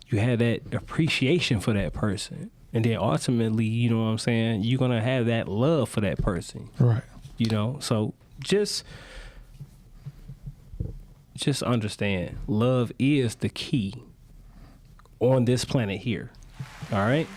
You have that appreciation for that person. And then ultimately, you know what I'm saying, you're going to have that love for that person. right. You know? So just understand, love is the key on this planet here. All right?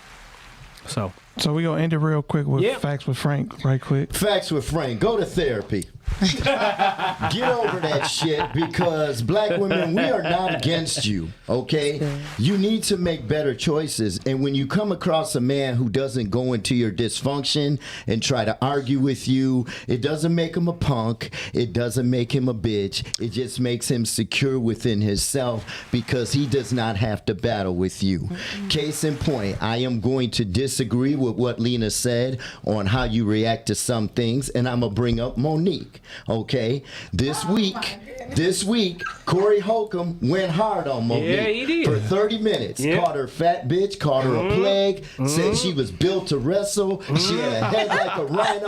So So we gonna end it real quick with facts with Frank, right quick. Facts with Frank. Go to therapy. Get over that shit, because black women, we are not against you, okay? You need to make better choices. And when you come across a man who doesn't go into your dysfunction and try to argue with you, it doesn't make him a punk. It doesn't make him a bitch. It just makes him secure within himself, because he does not have to battle with you. Case in point, I am going to disagree with what Lena said on how you react to some things, and I'm going to bring up Monique. Okay, this week, Corey Holcomb went hard on Monique. Yeah, he did. For 30 minutes. Yeah. Called her fat bitch, called her a plague, said she was built to wrestle, she had a head like a rhino,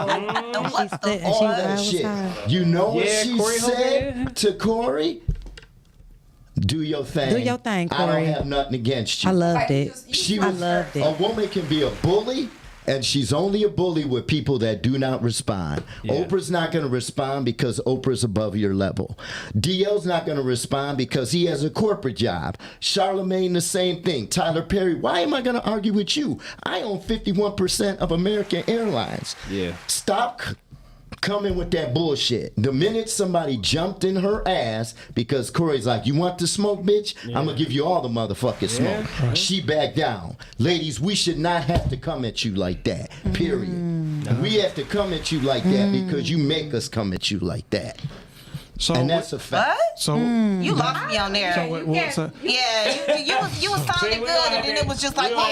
all that shit. You know what she Corey said Holcomb, to Corey? Do your thing. Do your thing, I Corey. don't have nothing against you. I loved it. She I was, loved it. A woman can be a bully, and she's only a bully with people that do not respond. Yeah. Oprah's not going to respond because Oprah's above your level. DL's not going to respond because he has a corporate job. Charlemagne, the same thing. Tyler Perry, why am I going to argue with you? I own 51% of American Airlines. Yeah. Stop coming with that bullshit. The minute somebody jumped in her ass because Corey's like, you want the smoke, bitch? I'm going to give you all the motherfucking smoke. Right. She backed down. Ladies, we should not have to come at you like that, period. We have to come at you like that because you make us come at you like that. So And that's a fact. So You lost me on there. so what's a, Yeah, you was sounding good, and then it was just like, wah.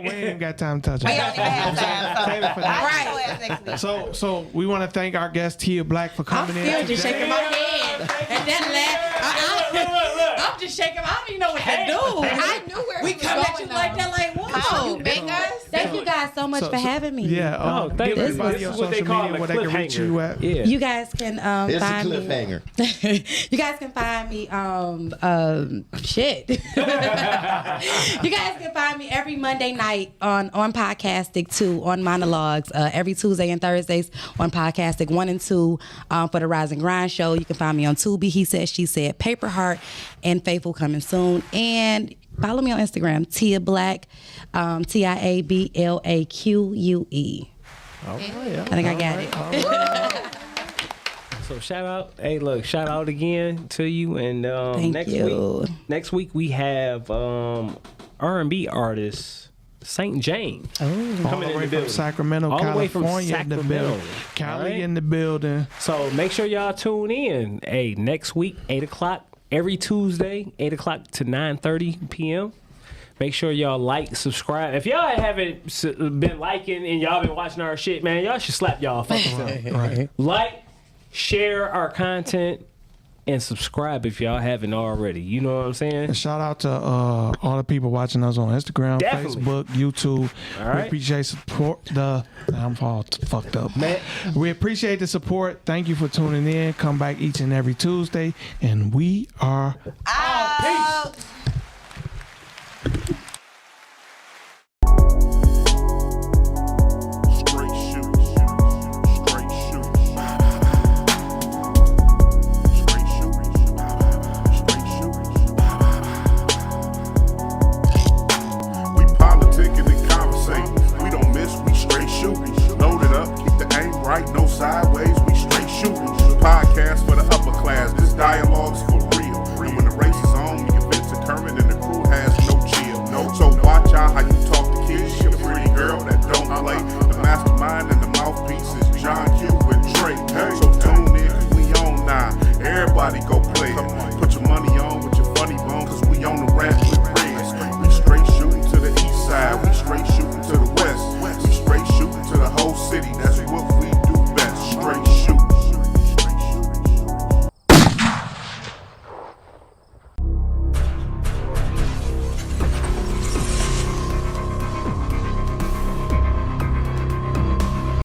we ain't even got time to touch We it. don't even have time. Save it for next I'll show ass next week. So we want to thank our guest Tia Black for I'm coming still in. just today. shaking my head. And I'm just shaking. I don't even know what to do. I knew where We he was come at going, you like though. that, like, How whoa. you make us? Thank you guys so much for having me. Yeah, thank give you. everybody This on is what they social call media a where they can reach cliffhanger. you at. Yeah. You guys can It's a find me. cliffhanger. You guys can find me shit. You guys can find me every Monday night on Podcastic 2 on Monologues, every Tuesday and Thursdays on Podcastic 1 and 2 for the Rise and Grind show. You can find me on Tubi, He Said, She Said, Paper Heart, and Faithful coming soon. And follow me on Instagram, Tia Black, TIABLAQUE. Oh, I think I got it. So shout out again to you. And Thank you. Next week we have R&B artist St. James All coming the in way the from building. Sacramento, All the way from California in the Sacramento. building. Cali Alright. in the building. So make sure y'all tune in. Hey, next week 8:00 every Tuesday 8:00 to 9:30 p.m. Make sure y'all like, subscribe. If y'all haven't been liking and y'all been watching our shit, man, y'all should slap y'all fucking self. Right. Like, share our content, and subscribe if y'all haven't already. You know what I'm saying? And shout out to all the people watching us on Instagram, Definitely. Facebook, YouTube. All We right. appreciate support. I'm all fucked up. Man. We appreciate the support. Thank you for tuning in. Come back each and every Tuesday, and we are Out. Straight shooting. Straight shooting. Straight shooting. Straight shooting. We politicking and conversating. We don't miss, we straight shooting. Load it up, keep the aim right, no sideways, we straight shooting. Podcast for the upper class. This dialogue